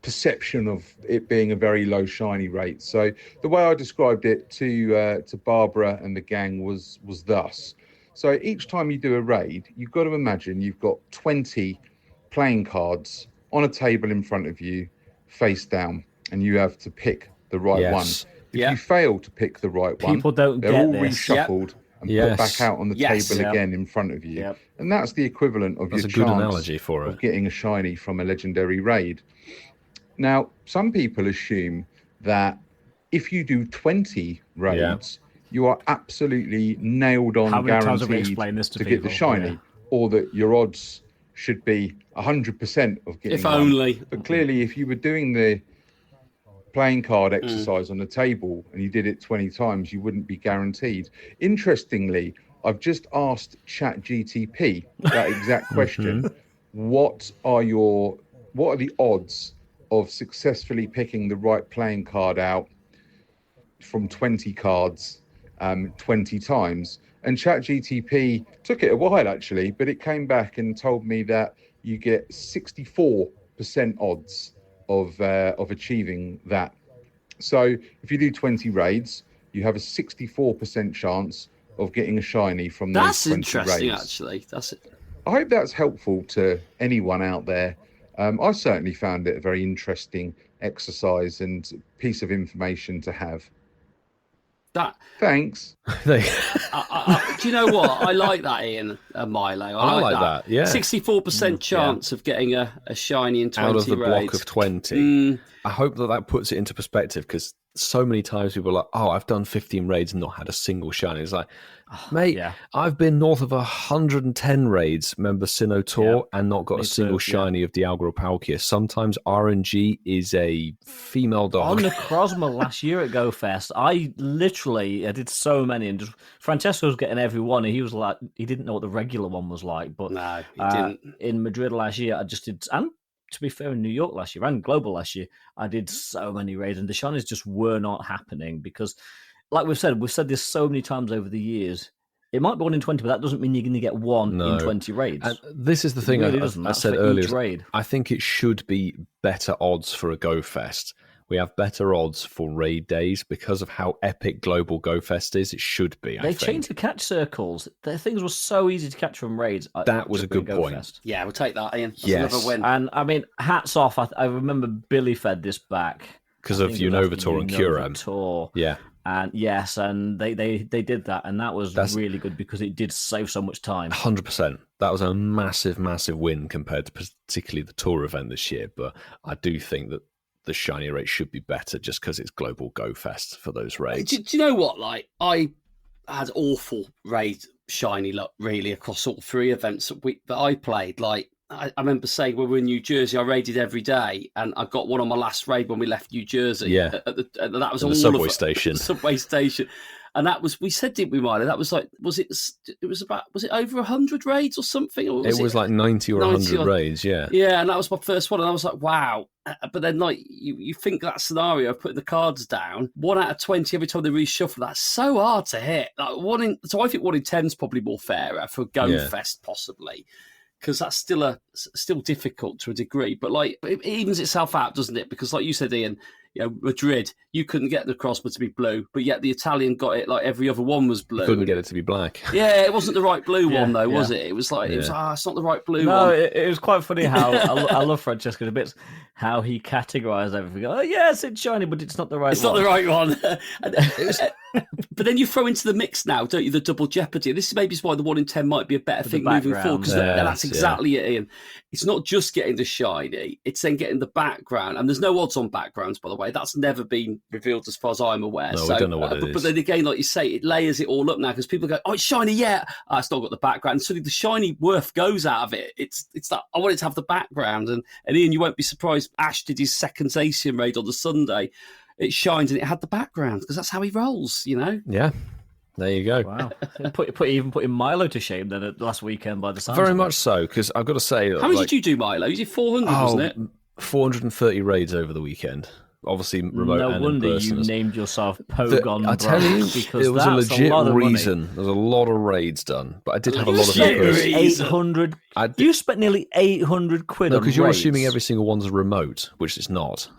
perception of it being a very low shiny rate. So the way I described it to Barbara and the gang was thus. So each time you do a raid, you've got to imagine you've got 20 playing cards on a table in front of you, face down, and you have to pick the right one. If you fail to pick the right one, People don't they're get all this. reshuffled and put back out on the table again in front of you. Yep. And that's the equivalent of That's your a good chance analogy for of it. getting a shiny from a legendary raid. Now, some people assume that if you do 20 raids, you are absolutely nailed on, How many times have we guaranteed explained this to get the people? shiny, Yeah. or that your odds should be 100% of getting If one. only. But clearly, if you were doing the playing card exercise on the table and you did it 20 times, you wouldn't be guaranteed. Interestingly, I've just asked ChatGTP that exact question. What are the odds of successfully picking the right playing card out from 20 cards 20 times? And ChatGTP took it a while actually, but it came back and told me that you get 64% odds of achieving that. So if you do 20 raids, you have a 64% chance of getting a shiny from those That's 20 interesting, raids. actually. That's it. I hope that's helpful to anyone out there. I certainly found it a very interesting exercise and piece of information to have. That. Thanks. Do you know what? I like that, Ian Milo. I like that, yeah. 64% chance of getting a shiny in 20 out of the raids. block of 20. I hope that puts it into perspective, because so many times people are like, oh, I've done 15 raids and not had a single shiny. It's like, mate, I've been north of 110 raids, member Sinnoh Tour, and not got a single shiny of Dialga or Palkia. Sometimes RNG is a female dog. On the Necrozma last year at GoFest, I did so many, and just Francesco was getting every one, and he was like, he didn't know what the regular one was like. But no, he didn't. In Madrid last year, I just did, and to be fair, in New York last year and Global last year, I did so many raids, and the shinies just were not happening because, like we've said this so many times over the years. It might be 1 in 20, but that doesn't mean you're going to get one in 20 raids. And this is the thing really I said earlier. I think it should be better odds for a GoFest. We have better odds for raid days because of how epic Global GoFest is. It should be. They changed the catch circles. The things were so easy to catch from raids. That was a good point. Fest. Yeah, we'll take that, Ian. That's another win. And I mean, hats off. I remember Billy fed this back because of Unova and Curam. Yeah. And yes, and they did that, and that was really good because it did save so much time. 100%. That was a massive, massive win compared to particularly the tour event this year. But I do think that the shiny rate should be better just because it's Global GoFest for those raids. Do you know what? Like, I had awful raid shiny luck really across all 3 events that I played. Like, I remember saying when we were in New Jersey, I raided every day, and I got one on my last raid when we left New Jersey. Yeah, that was all the subway station. The subway station. And that was, we said, didn't we, Milo? That was like, was it over 100 raids or something? Or was it was like 90 or 100 raids, yeah. Yeah, and that was my first one, and I was like, wow. But then, like, you think that scenario of putting the cards down, 1 out of 20 every time they reshuffle, that's so hard to hit. Like so I think 1 in 10 is probably more fairer for GoFest, possibly. Because that's still difficult to a degree, but like it evens itself out, doesn't it? Because like you said, Ian, Madrid, you couldn't get the crossbar to be blue, but yet the Italian got it like every other one was blue. You couldn't get it to be black. Yeah, it wasn't the right blue one though, was it? It was like it's not the right blue one. No, it was quite funny how I love Francesco a bit. How he categorized everything. Oh yes, it's shiny, but it's not the right one. It's not the right one. But then you throw into the mix now, don't you? The double jeopardy. This is maybe why the 1 in 10 might be a better thing moving forward, because that's exactly it, Ian. It's not just getting the shiny; it's then getting the background. And there's no odds on backgrounds, by the way. That's never been revealed as far as I'm aware. No, we don't know what it is. But then again, like you say, it layers it all up now because people go, "Oh, it's shiny, yeah." It's not got the background. And suddenly the shiny worth goes out of it. It's that I want it to have the background. And Ian, you won't be surprised. Ash did his second Asian raid on the Sunday. It shined and it had the background because that's how he rolls, Yeah, there you go. Wow, even putting Milo to shame then last weekend by the sounds. Very much so, because I've got to say, how many did you do, Milo? You did 400, wasn't it? 430 raids over the weekend. Obviously, remote and in person. No wonder you named yourself Pogon. I tell you, because it was a legit reason. There's a lot of raids done, but I did have a lot of in-person. 800. You spent nearly 800 quid on because you're assuming every single one's remote, which it's not.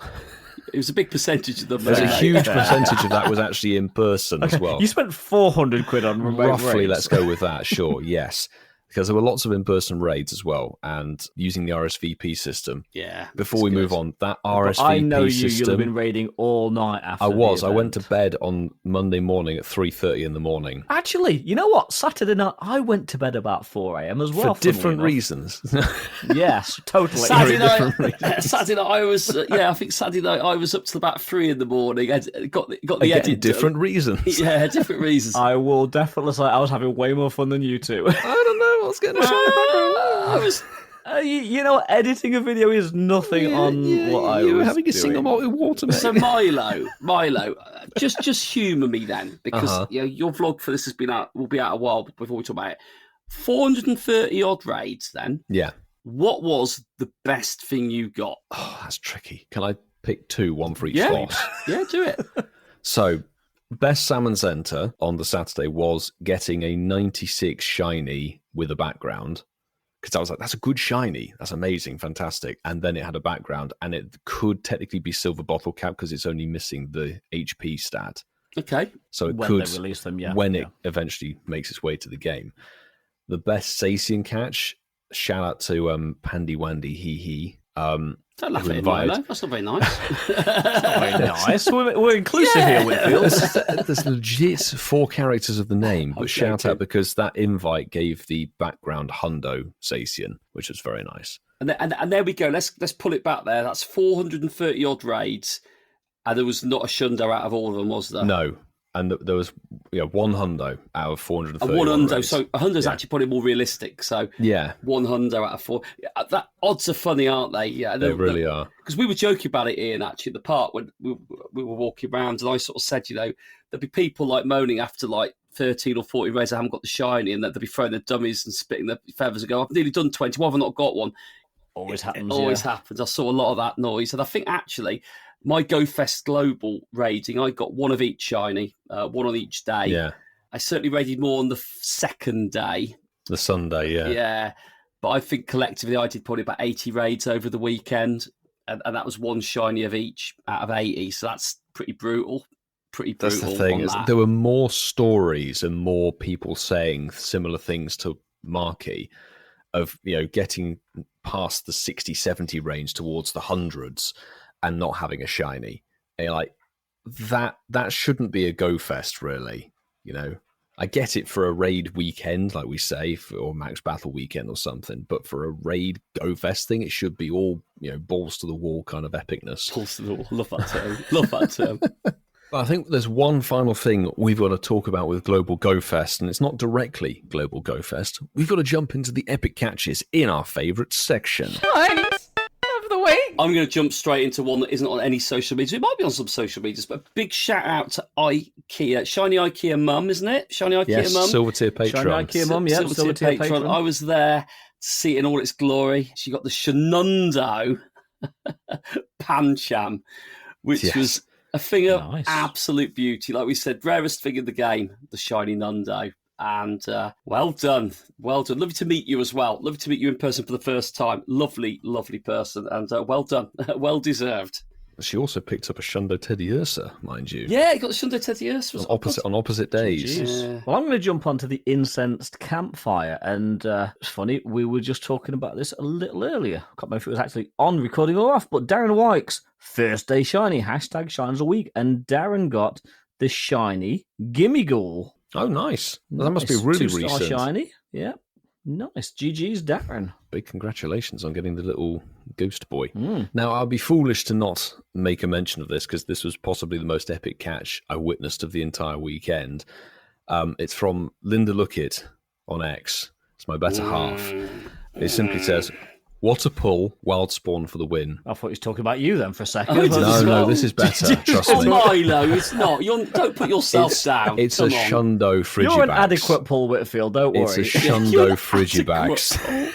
It was a big percentage of them. There's a huge percentage of that was actually in person as well. You spent 400 quid on remote roughly raids. Let's go with that. Sure, yes. Because there were lots of in-person raids as well, and using the RSVP system. Yeah. Before we move on, that RSVP system... I know you'll have been raiding all night after I went to bed on Monday morning at 3:30 in the morning. Actually, you know what? Saturday night, I went to bed about 4 a.m. as well. For different reasons. Yes, totally. Saturday night, I was... I think Saturday night I was up till about 3 in the morning. I got the edit different done. Reasons. Yeah, different reasons. I will definitely say I was having way more fun than you two. I don't know. I was getting a shiny background. I was... editing a video is nothing on what I was You were having doing. a single malt water, mate. So Milo, just humour me then, because your vlog for this will be out a while before we talk about it. 430 odd raids then. Yeah. What was the best thing you got? Oh, that's tricky. Can I pick 2, one for each boss? Yeah, do it. So Best Salmon Center on the Saturday was getting a 96 shiny with a background. Because I was like, that's a good shiny. That's amazing, fantastic. And then it had a background, and it could technically be silver bottle cap because it's only missing the HP stat. Okay. So it when could, they release them, it eventually makes its way to the game. The best Sacian catch, shout out to Pandy Wandy Hee Hee. Don't laugh at him, Milo. That's not very nice. Very nice. We're inclusive here, Whitfield. There's legit 4 characters of the name, but shout out because that invite gave the background Hundo Sacian, which was very nice. And there we go. Let's pull it back there. That's 430 odd raids, and there was not a Shundo out of all of them, was there? No. And there was one hundo out of 430. And one hundo, so a hundo's actually probably more realistic. So one hundo out of 4. That odds are funny, aren't they? Yeah, they really are. Because we were joking about it, Ian, actually, at the park when we were walking around, and I sort of said, there'd be people like moaning after like 13 or 40 raids I haven't got the shiny, and that they'd be throwing their dummies and spitting their feathers and go, I've nearly done 20, why have I not got one? Always happens. It always happens. I saw a lot of that noise, and I think actually my GoFest Global raiding, I got one of each shiny, one on each day. Yeah. I certainly raided more on the second day. The Sunday, yeah. Yeah. But I think collectively I did probably about 80 raids over the weekend, and that was one shiny of each out of 80. So that's pretty brutal. That's the thing. There were more stories and more people saying similar things to Marky of, getting past the 60, 70 range towards the hundreds and not having a shiny. And you're like, that shouldn't be a GoFest, really. I get it for a raid weekend, like we say, or max battle weekend or something. But for a raid GoFest thing, it should be all, balls to the wall kind of epicness. Balls to the wall. Love that term. Love that term. I think there's one final thing we've got to talk about with Global GoFest, and it's not directly Global GoFest. We've got to jump into the epic catches in our favourite section. Nice. Of the week. I'm going to jump straight into one that isn't on any social media. It might be on some social medias, but a big shout out to IKEA. Shiny IKEA Mum, isn't it? Shiny IKEA Mum. Silver tier patron. Shiny IKEA Mum, yeah. Silver tier patron. I was there to see it in all its glory. She got the Shenando Pancham, which was a thing of absolute beauty. Like we said, rarest thing in the game, the shiny Nundo. And well done. Lovely to meet you as well. Lovely to meet you in person for the first time. Lovely, lovely person. And well done. Well deserved. She also picked up a Shundo Teddy Ursa, mind you. Yeah, you got the Shundo Teddy Ursa. On opposite days. Yeah. Well, I'm going to jump onto the incensed campfire. And it's funny, we were just talking about this a little earlier. I can't remember if it was actually on recording or off, but Darren Wykes, first day shiny, hashtag shines a week. And Darren got the shiny Gimmighoul. Oh, nice. That must be really 2-star recent. shiny. Yeah. Nice. GG's, Darren. Big congratulations on getting the little ghost boy. Now, I'll be foolish to not make a mention of this because this was possibly the most epic catch I witnessed of the entire weekend. It's from Linda Lookit on X. It's my better half. It simply says, "What a pull, wild spawn for the win." I thought he was talking about you then for a second. No, this is better. Trust me. Milo, it's not. Don't put yourself down. It's a Shundo Frigibax. You're an adequate pull, Whitfield. Don't worry. It's a Shundo Frigibax.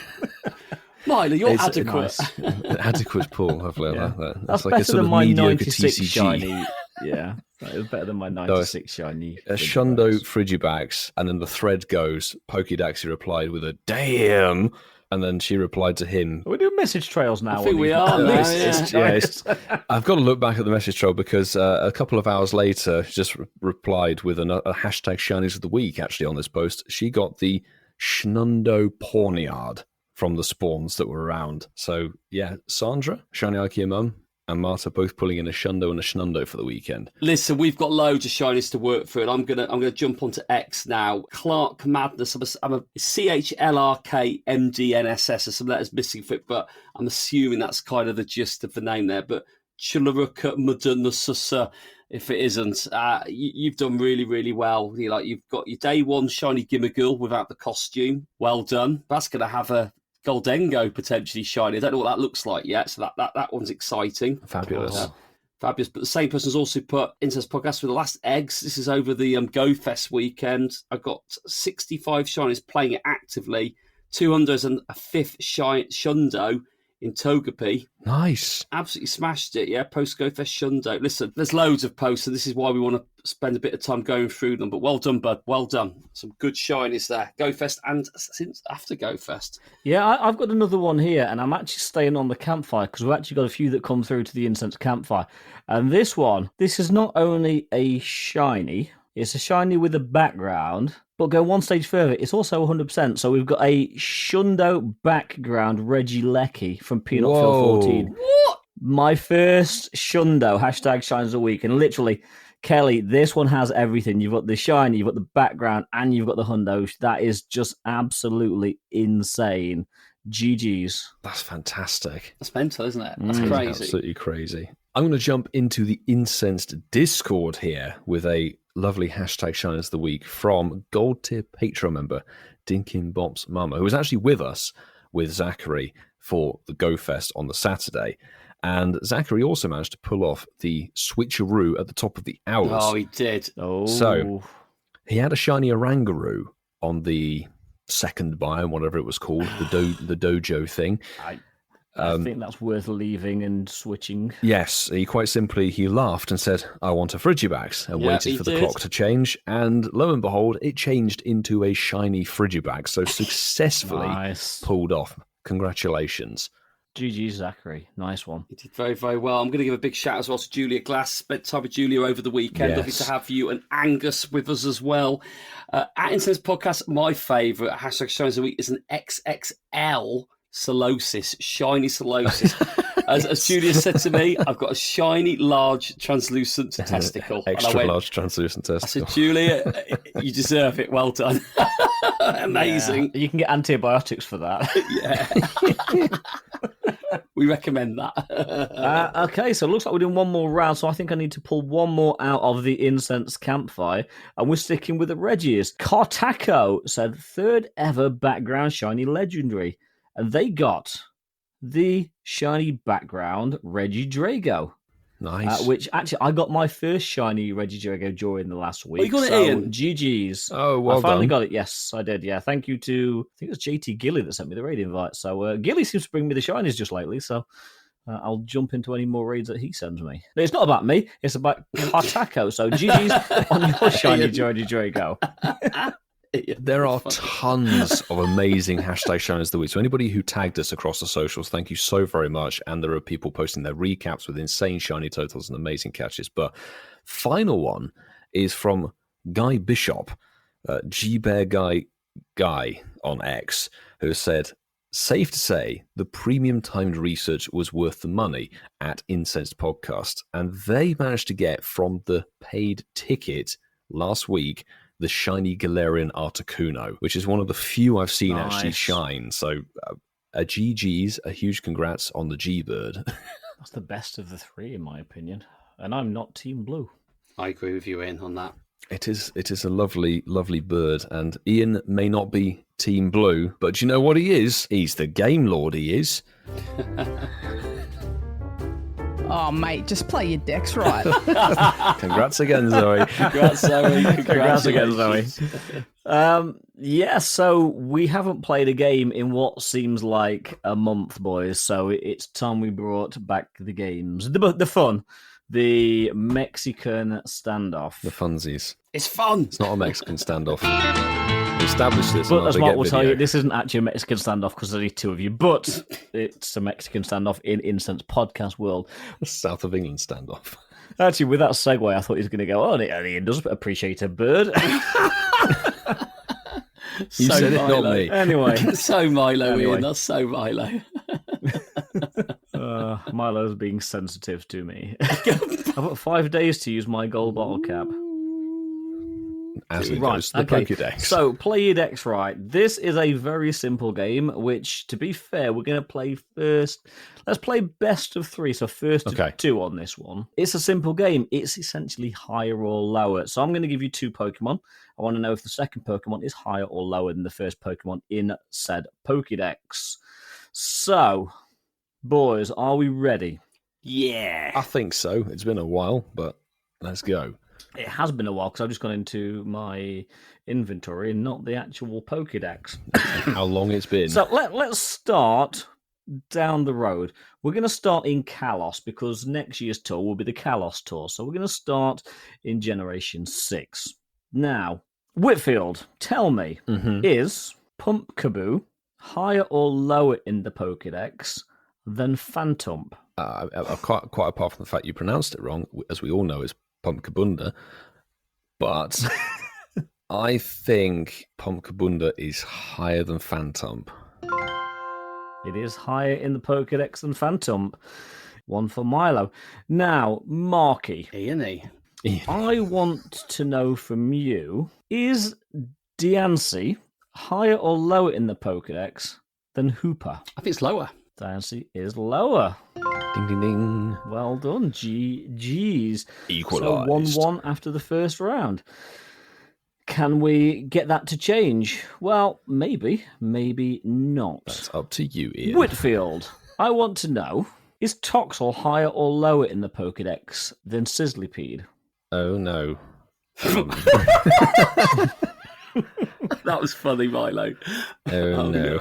Milo, you're It's adequate. An adequate pull. Hopefully, I like that. That's like a better sort than of my mediocre 96 TCG. shiny. Yeah, that is better than my 96 shiny. A Shundo Frigibax, and then the thread goes. Pokédex replied with a "damn." And then she replied to him. We're doing message trails now. I think we are now, I've got to look back at the message trail because a couple of hours later, she just replied with a hashtag shinies of the week, actually, on this post. She got the Schnundo Porniard from the spawns that were around. So, yeah, Sandra, Shiny IKEA Mum, and Marta both pulling in a Shundo and a Schnundo for the weekend. Listen, we've got loads of shinies to work through, and I'm gonna jump onto X now. Clark Madness. I'm a CHLRKMDNSS. There's some letters missing for it, but I'm assuming that's kind of the gist of the name there. But Chularuka Mudunasusa, if it isn't, you've done really, really well. You've got your day one shiny Gimmighoul without the costume. Well done. That's gonna have a Goldengo potentially shiny. I don't know what that looks like yet, so that one's exciting. Fabulous. Fabulous. But the same person's also put Incest Podcast for the last eggs. This is over the GoFest weekend. I've got 65 shinies playing it actively, 200s and a fifth Shundo in Togepi. Nice. Absolutely smashed it, yeah. Post GoFest Shundo. Listen, there's loads of posts, and this is why we want to spend a bit of time going through them. But well done, bud. Well done. Some good shinies there. GoFest and since after GoFest. Yeah, I've got another one here, and I'm actually staying on the campfire because we've actually got a few that come through to the incense campfire. And this is not only a shiny, it's a shiny with a background, but go one stage further, it's also 100%. So we've got a Shundo background Regieleki from Peanut Field 14. What? My first Shundo, hashtag shines of the week, and literally, Kelly, this one has everything. You've got the shiny, you've got the background, and you've got the hundo. That is just absolutely insane. GG's. That's fantastic. That's mental, isn't it? That's It's crazy. absolutely crazy. I'm going to jump into the Incensed Discord here with a lovely hashtag Shiners of the Week from Gold Tier Patreon member Dinkin Bop's Mama, who was actually with us with Zachary for the GoFest on the Saturday. And Zachary also managed to pull off the switcheroo at the top of the hours. Oh, he did. Oh. So he had a shiny Orangaroo on the second biome, whatever it was called, the dojo thing. I think that's worth leaving and switching. Yes, he laughed and said, I want a Frigibax, and waited for the clock to change. And lo and behold, it changed into a shiny Frigibax. So successfully pulled off. Congratulations. GG, Zachary. Nice one. You did very, very well. I'm going to give a big shout as well to Julia Glass. Spent time with Julia over the weekend. Yes. Lovely to have you and Angus with us as well. At Incense Podcast, my favourite hashtag Shines of the Week is an XXL Solosis, shiny Solosis. As Julia said to me, I've got a shiny, large, translucent testicle. Extra large, translucent testicle. I said, Julia, you deserve it. Well done. Amazing. Yeah, you can get antibiotics for that. Yeah. We recommend that. Okay, so it looks like we're doing one more round, so I think I need to pull one more out of the incense campfire, and we're sticking with the Reggies. Cartaco said, third ever background shiny legendary, and they got the shiny background Regidrago. Nice. Which actually, I got my first shiny Regidrago during the last week. Oh, you got it, so, Ian? GG's. Oh, well I finally done. got it. Yes, I did. Yeah, thank you to, I think it was JT Gilly that sent me the raid invite. So Gilly seems to bring me the shinies just lately. So I'll jump into any more raids that he sends me. No, it's not about me. It's about Cartaco. So GG's on your shiny Regidrago. There are tons of amazing hashtag Shiners of the Week. So anybody who tagged us across the socials, thank you so very much. And there are people posting their recaps with insane shiny totals and amazing catches. But final one is from Guy Bishop, G-Bear Guy on X, who said, safe to say the premium timed research was worth the money at Incensed Podcast. And they managed to get from the paid ticket last week the shiny Galarian Articuno, which is one of the few I've seen actually shine. So a GG's, a huge congrats on the G-Bird. That's the best of the three, in my opinion. And I'm not Team Blue. I agree with you, Ian, on that. It is a lovely, lovely bird. And Ian may not be Team Blue, but do you know what he is? He's the Game Lord, he is. Oh, mate, just play your decks right. Congrats again, Zoe. Congrats, Zoe. Congrats again, Zoe. Yeah, so we haven't played a game in what seems like a month, boys. So it's time we brought back the games. The fun. The Mexican standoff. The funsies. It's fun. It's not a Mexican standoff. We established this. But as Mark will tell you, this isn't actually a Mexican standoff because there's only two of you, but it's a Mexican standoff in Incense podcast world. South of England standoff. Actually, with that segue, I thought he was going to go, Ian does appreciate a bird. You so said Milo. it, not me. Anyway. So Milo, Ian. That's so Milo. Milo's being sensitive to me. I've got 5 days to use my gold bottle cap. As it goes to the Pokédex. So, play your decks right. This is a very simple game, which, to be fair, we're going to play first. Let's play best of three, so first to two on this one. It's a simple game. It's essentially higher or lower. So I'm going to give you two Pokemon. I want to know if the second Pokemon is higher or lower than the first Pokemon in said Pokédex. So, boys, are we ready? Yeah. I think so. It's been a while, but let's go. It has been a while because I've just gone into my inventory and not the actual Pokédex. How long it's been. So let's start down the road. We're going to start in Kalos because next year's tour will be the Kalos tour. So we're going to start in Generation 6. Now, Whitfield, tell me, is Pumpkaboo higher or lower in the Pokédex than Phantump? Quite apart from the fact you pronounced it wrong, as we all know, is Pumpkabunda. But I think Pumpkabunda is higher than Phantump. It is higher in the Pokédex than Phantump. One for Milo. Now, Marky. Ian. I want to know from you, is Diancie higher or lower in the Pokédex than Hooper? I think it's lower. Diancie is lower. Ding, ding, ding. Well done. G's. Equalised. So 1-1 after the first round. Can we get that to change? Well, maybe not. That's up to you, Ian. Whitfield, I want to know, is Toxel higher or lower in the Pokédex than Sizzlipede? Oh, no. That was funny, Milo. Oh, no.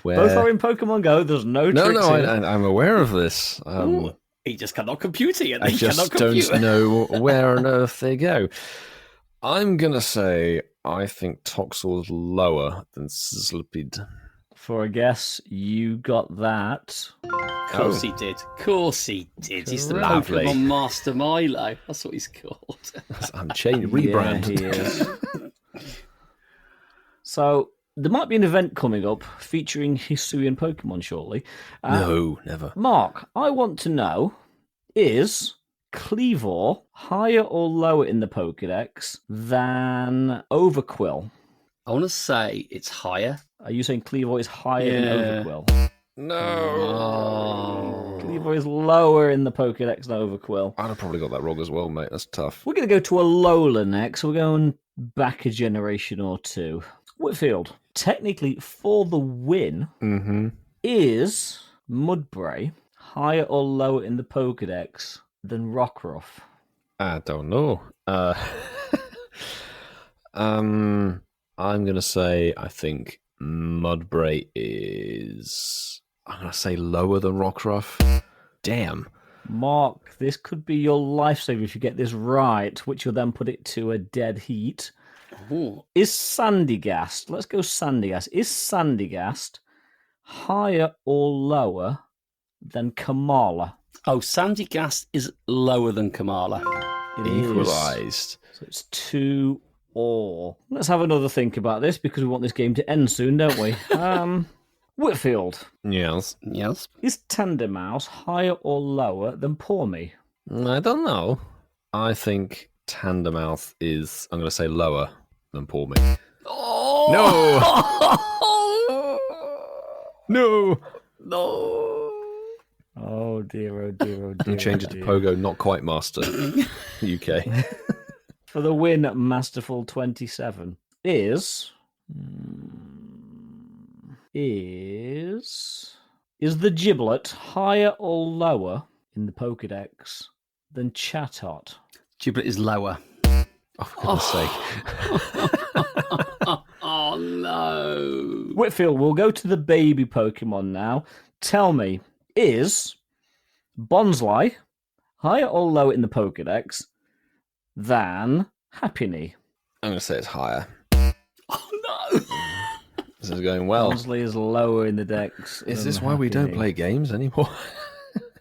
Both are in Pokemon Go. There's no tricks here. I'm aware of this. He just cannot compute it. I just don't know where on earth they go. I'm going to say I think Toxel is lower than Sizzlipede. For a guess, you got that. Of course he did. He's the Lovely. Pokemon Master Milo. That's what he's called. I'm changing, rebrand. Yeah, he is. So, there might be an event coming up featuring Hisuian Pokemon shortly. No, never. Mark, I want to know, is Cleavor higher or lower in the Pokédex than Overquill? I want to say it's higher. Are you saying Cleavor is higher than Overquill? No. Cleavor is lower in the Pokédex than Overquill. I'd have probably got that wrong as well, mate. That's tough. We're going to go to Alola next. We're going back a generation or two. Whitfield, technically for the win, is Mudbray higher or lower in the Pokédex than Rockruff? I don't know. I'm going to say I think Mudbray is... I'm going to say lower than Rockruff. Damn. Mark, this could be your lifesaver if you get this right, which will then put it to a dead heat. Ooh. Is Sandygast, let's go Sandygast, is Sandygast higher or lower than Kamala? Oh, Sandygast is lower than Kamala. It is. Equalised. So it's 2-2. Let's have another think about this because we want this game to end soon, don't we? Whitfield, Yes. is Tandemaus higher or lower than Pawmi? I don't know. I think Tandemouth is, I'm going to say, lower than Pawmi. Oh! No! No! Oh dear, oh dear, oh dear. And change it to Pogo, not quite Master. UK. For the win, Masterful 27 is the Giblet higher or lower in the Pokédex than Chatot? Giblet is lower. Oh, for goodness sake. Oh, no. Whitfield, we'll go to the baby Pokemon now. Tell me, is Bonsly higher or lower in the Pokédex than Happiny? I'm going to say it's higher. Oh, no. This is going well. Bonsly is lower in the Dex. Is than this why we don't Happiny. play games anymore?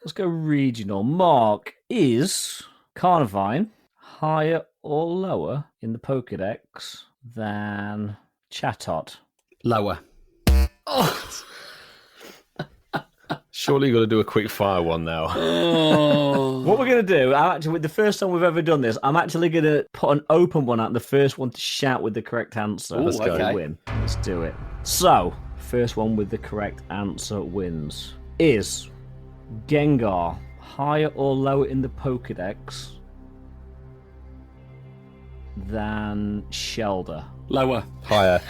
Let's go regional. Mark, is Carnivine higher or lower in the Pokédex than Chatot? Lower. Oh, Surely you've got to do a quick fire one now. Oh. what we're going to do, actually, the first time we've ever done this, I'm actually going to put an open one out, the first one to shout with the correct answer. Ooh, Let's go okay. win. Let's do it. So, first one with the correct answer wins. Is Gengar higher or lower in the Pokédex than Shelder? Lower. Higher.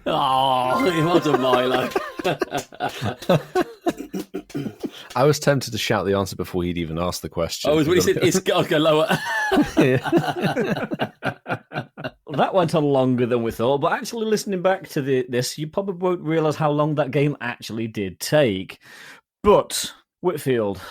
Oh, well done, Milo. I was tempted to shout the answer before he'd even asked the question. Oh, is what he said? I'll go lower. that went on longer than we thought, but actually listening back to this, you probably won't realise how long that game actually did take. But, Whitfield,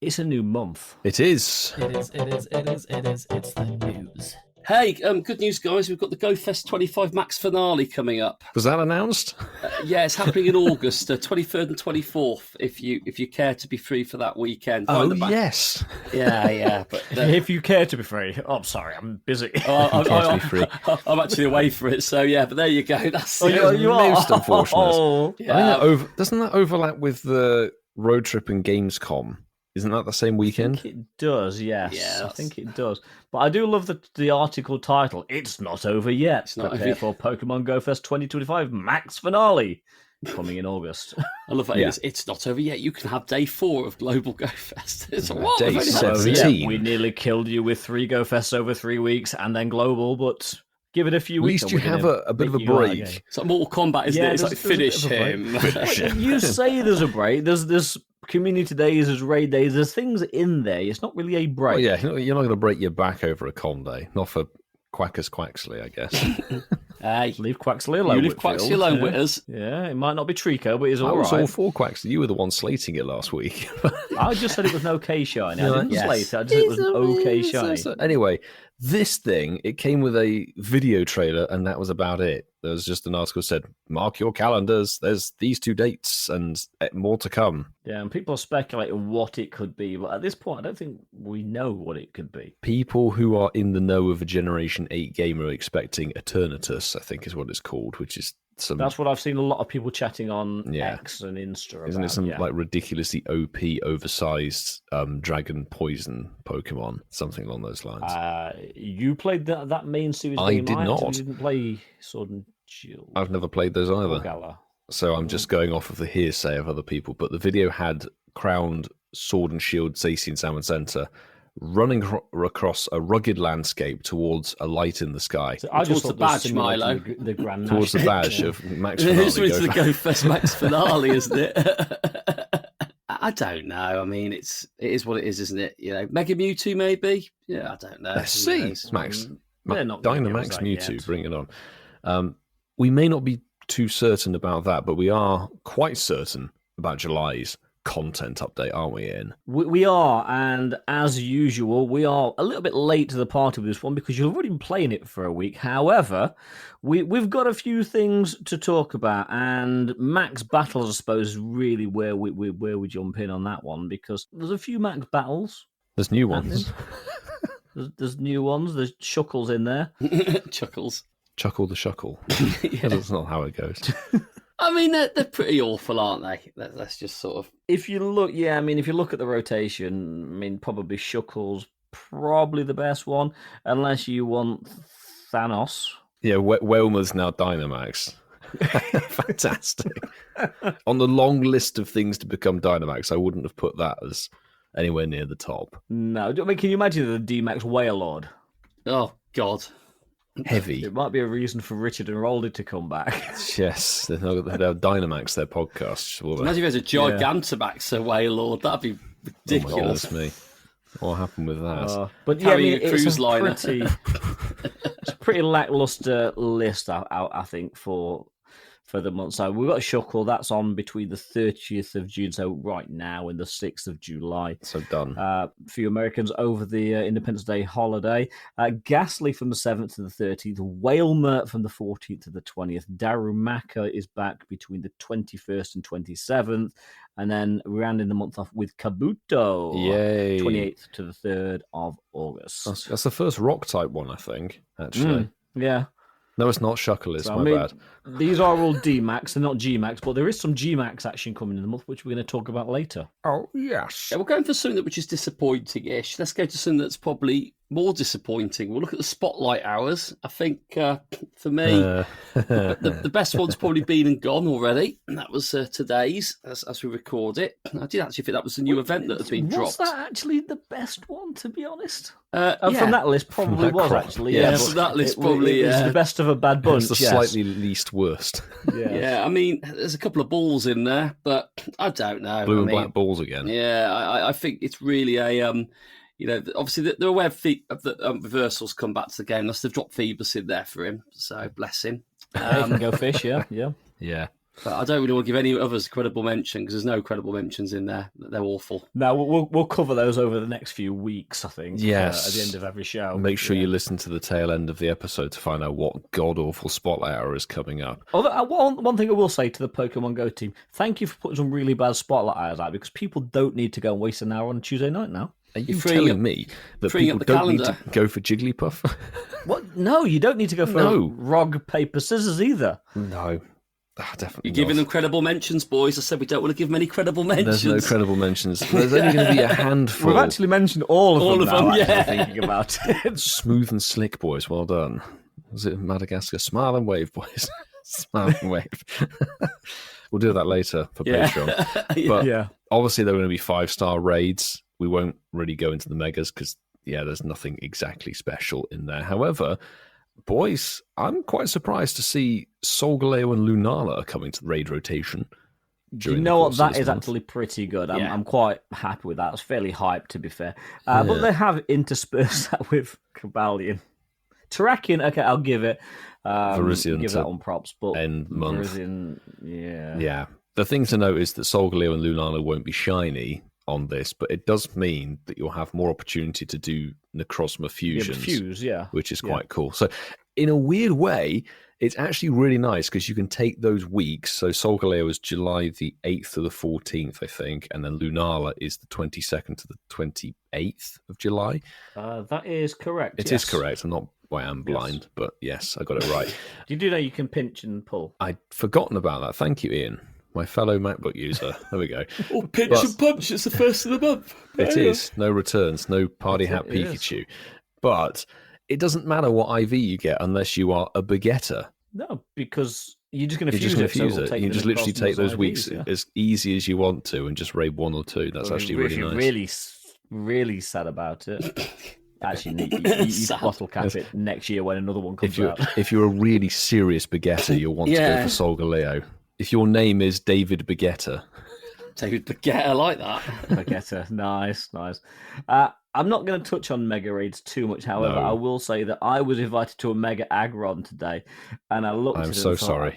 it's a new month. It is. It's the news. Hey, good news, guys. We've got the GoFest 25 Max finale coming up. Was that announced? Yeah, it's happening in August, 23rd and 24th, if you care to be free for that weekend. Oh, yes. Yeah. But, If you care to be free. Oh, I'm sorry, I'm busy. I'm actually away for it, so yeah, but there you go. That's you are? Most unfortunate. Oh. Yeah. I think doesn't that overlap with the road trip and Gamescom? Isn't that the same I weekend? think it does, yes. Yeah, I think it does. But I do love the article title. It's not over yet. It's not Prepare over for Pokémon GoFest 2025 Max Finale coming in August. I love that. Yeah. It's not over yet. You can have day 4 of Global GoFest. It's Day what? We've only had- 17. Yeah, we nearly killed you with 3 GoFests over 3 weeks and then Global, but give it a few At weeks. least you have a bit of a break. It's like Mortal Kombat, isn't Yeah, it? It's like there's a finish bit of a him. You say there's a break. There's community days, there's raid days, there's things in there. It's not really a break. Well, yeah, you're not going to break your back over a con day. Not for Quackers Quaxley, I guess. Leave Quaxley alone. You leave Whitfield. Quaxley alone with us. Yeah, it might not be Trico, but he's I all was right. all for Quaxley. You were the one slating it last week. I just said it was an okay shiny. I didn't Yes. slate it. I just said it was an okay shiny. Anyway, this thing, it came with a video trailer, and that was about it. There was just an article that said, mark your calendars, there's these 2 dates, and more to come. Yeah, and people are speculating what it could be, but at this point, I don't think we know what it could be. People who are in the know of a Generation 8 game are expecting Eternatus, I think is what it's called, which is some... That's what I've seen a lot of people chatting on Yeah. X and Insta about. Isn't it some yeah. like ridiculously OP, oversized dragon poison Pokemon? Something along those lines. You played that main series I game, did Matt? not. You didn't play Sword and Shield. I've never played those either. Gala. So I'm just going off of the hearsay of other people. But the video had crowned Sword and Shield Zacian Salmon Center running across a rugged landscape towards a light in the sky. So I just Towards the thought badge, Milo. The Grand Towards the National. badge of Max Finale. It's really the Go GoFest Max finale, isn't it? I don't know. I mean, it is what it is, isn't it? You know, Mega Mewtwo maybe. Yeah, I don't know. Let's Who see. knows? Max. They're not gonna give us Dynamax that Mewtwo, yet. bring it on. We may not be too certain about that, but we are quite certain about July's content update, aren't we, Ian? We are, and as usual, we are a little bit late to the party with this one because you've already been playing it for a week. However, we've got a few things to talk about, and Max Battles, I suppose, is really where we jump in on that one because there's a few Max Battles. There's new ones. There's new ones. There's Chuckles in there. Chuckles. Chuckle the Shuckle. Yeah. That's not how it goes. I mean, they're pretty awful, aren't they? That's just sort of. If you look, yeah, I mean, if you look at the rotation, I mean, probably Shuckles, probably the best one, unless you want Thanos. Yeah, Whelmer's now Dynamax. Fantastic. On the long list of things to become Dynamax, I wouldn't have put that as anywhere near the top. No, I mean, can you imagine the D-Max Wailord? Oh God. Heavy. It might be a reason for Richard and Roldy to come back. Yes, they'd have Dynamax, their podcast. Imagine if there's a Gigantamax away, Lord. That'd be ridiculous. Oh, me. What happened with that? But yeah, I Carrying mean, a cruise it's liner. it's a pretty lackluster list, I think, for the month. So we've got Shuckle, that's on between the 30th of June, so right now, and the 6th of July. So done. For you Americans over the Independence Day holiday. Ghastly from the 7th to the 13th. Whalmer from the 14th to the 20th. Darumaka is back between the 21st and 27th. And then we're rounding the month off with Kabuto. Yay. 28th to the 3rd of August. That's the first rock type one, I think, actually. Yeah. No, it's not Shuckle, it's So, my bad. These are all D-Max, they're not G-Max, but there is some G-Max action coming in the month, which we're going to talk about later. Oh, yes. Yeah, we're going for something which is disappointing-ish. Let's go to something that's probably more disappointing. We'll look at the spotlight hours. I think for me, the best one's probably been and gone already. And that was today's, as we record it. I did actually think that was the new event that had been Was dropped. that actually the best one, to be honest? Yeah. From that list, probably that was, crop. actually. Yeah, Yeah, from but that list, it probably, was yeah. the best of a bad bunch, It's the yes. slightly least worst. Yeah, I mean, there's a couple of balls in there, but I don't know. Blue I and mean, black balls again. Yeah, I think it's really a obviously they're aware of the reversals come back to the game. Unless they've dropped Phoebus in there for him, so bless him. Go fish, yeah. Yeah. But I don't really want to give any others a credible mention because there's no credible mentions in there. They're awful. No, we'll cover those over the next few weeks, I think. Yes. At the end of every show. Make sure you listen to the tail end of the episode to find out what god-awful spotlight hour is coming up. Although, one thing I will say to the Pokemon Go team, thank you for putting some really bad spotlight hours out because people don't need to go and waste an hour on a Tuesday night now. Are you telling me that people don't need to go for Jigglypuff? What? No, you don't need to go for rock, paper, scissors either. No. Definitely You're giving them credible mentions, boys. I said we don't want to give them any credible mentions. There's no credible mentions. There's only going to be a handful. We've actually mentioned all of them now, yeah. Thinking about it. Smooth and slick, boys. Well done. Was it Madagascar? Smile and wave, boys. Smile and wave. We'll do that later for Patreon. But obviously, there are going to be 5-star raids. We won't really go into the megas because, there's nothing exactly special in there. However, boys, I'm quite surprised to see Solgaleo and Lunala are coming to the raid rotation. You know what? That is actually pretty good. I'm quite happy with that. It's fairly hyped, to be fair. But they have interspersed that with Cobalion. Terrakion, okay, I'll give it. Virizion give that on props. But end month. Virizion, Yeah. The thing to note is that Solgaleo and Lunala won't be shiny on this, but it does mean that you'll have more opportunity to do Necrozma fusions, which is quite cool. So in a weird way, it's actually really nice because you can take those weeks. So Solgaleo is July the 8th to the 14th, I think, and then Lunala is the 22nd to the 28th of July. That is correct. It is correct. I am blind, but yes, I got it right. You do know you can pinch and pull. I'd forgotten about that. Thank you, Ian. My fellow MacBook user. There we go. Pinch and punch. It's the first of the month. It is. No returns. No party hat Pikachu. But it doesn't matter what IV you get unless you are a begetter. No, because you're just going to fuse it. You just literally take those IVs, weeks as easy as you want to and just raid 1 or 2. That's actually really nice. Really, really sad about it. Actually, you bottle cap it next year when another one comes out. If you're a really serious begetter, you'll want to go for Solgaleo. If your name is David Begetter. David Begetter, I like that. Begetter, nice. I'm not going to touch on Mega Raids too much, however. I will say that I was invited to a Mega Agron today, and I looked at it. I'm so sorry.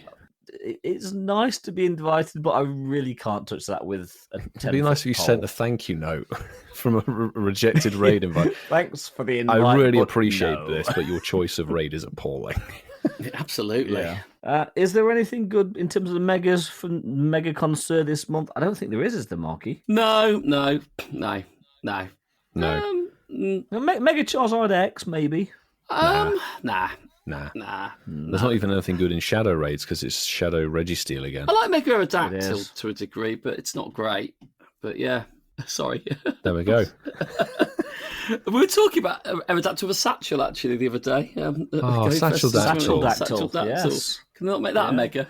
It's nice to be invited, but I really can't touch that with a 10. It'd be nice if you sent a thank you note from a rejected raid invite. Thanks for the invite. I really appreciate this, but your choice of raid is appalling. Absolutely. Yeah. Is there anything good in terms of the megas from Mega Concert this month? I don't think there is there, Marky? No. Mega Charizard X, maybe. Nah. There's not even anything good in Shadow Raids because it's Shadow Registeel again. I like Mega Aerodactyl to a degree, but it's not great. But yeah, sorry. There we go. We were talking about Aerodactyl with Satchel actually the other day. Satchel Dactyl. Yes. Can they not make that a Mega?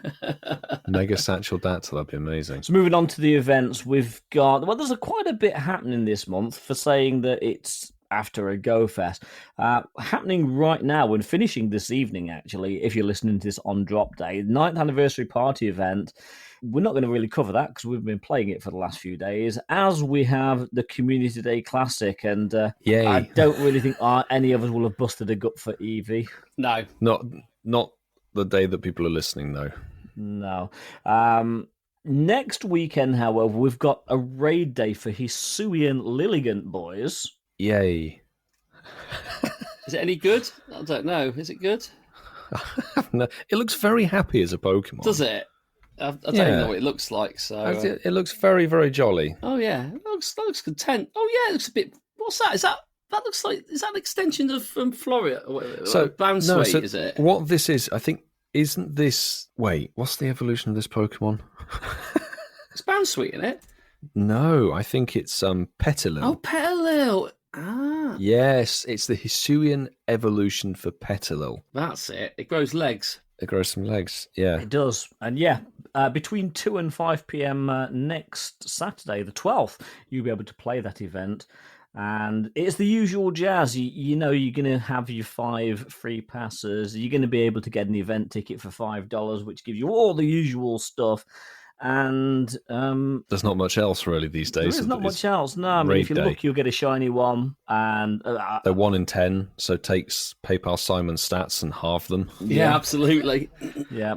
Mega Satchel Dactyl, that'd be amazing. So moving on to the events, we've got... Well, there's quite a bit happening this month for saying that it's after a GoFest. Happening right now and finishing this evening, actually, if you're listening to this on drop day. 9th anniversary party event. We're not going to really cover that because we've been playing it for the last few days, as we have the Community Day Classic. And I don't really think any of us will have busted a gut for Eevee. No. Not the day that people are listening, though. No. Next weekend, however, we've got a raid day for Hisuian Lilligant, boys. Yay. Is it any good? I don't know. Is it good? No, it looks very happy as a Pokemon. Does it? I don't even know what it looks like. So it looks very, very jolly. Oh yeah, that looks content. Oh yeah, it looks a bit. What's that? Is that looks like? Is that an extension of Florida? So Bounsweet, is it? What this is, I think, isn't this? Wait, what's the evolution of this Pokemon? It's Bounsweet, isn't it? No, I think it's Petilil. Oh, Petilil. Ah. Yes, it's the Hisuian evolution for Petilil. That's it. It grows legs. It grows some legs, yeah. It does. And between 2 and 5 p.m. Next Saturday, the 12th, you'll be able to play that event. And it's the usual jazz. You know you're going to have your 5 free passes. You're going to be able to get an event ticket for $5, which gives you all the usual stuff. And there's not much else really these days. there's not It's much else. No, I mean, Raid if you Day. look, you'll get a shiny one. And They're 1 in 10, so takes PayPal Simon's stats and half them. Yeah, absolutely. yeah.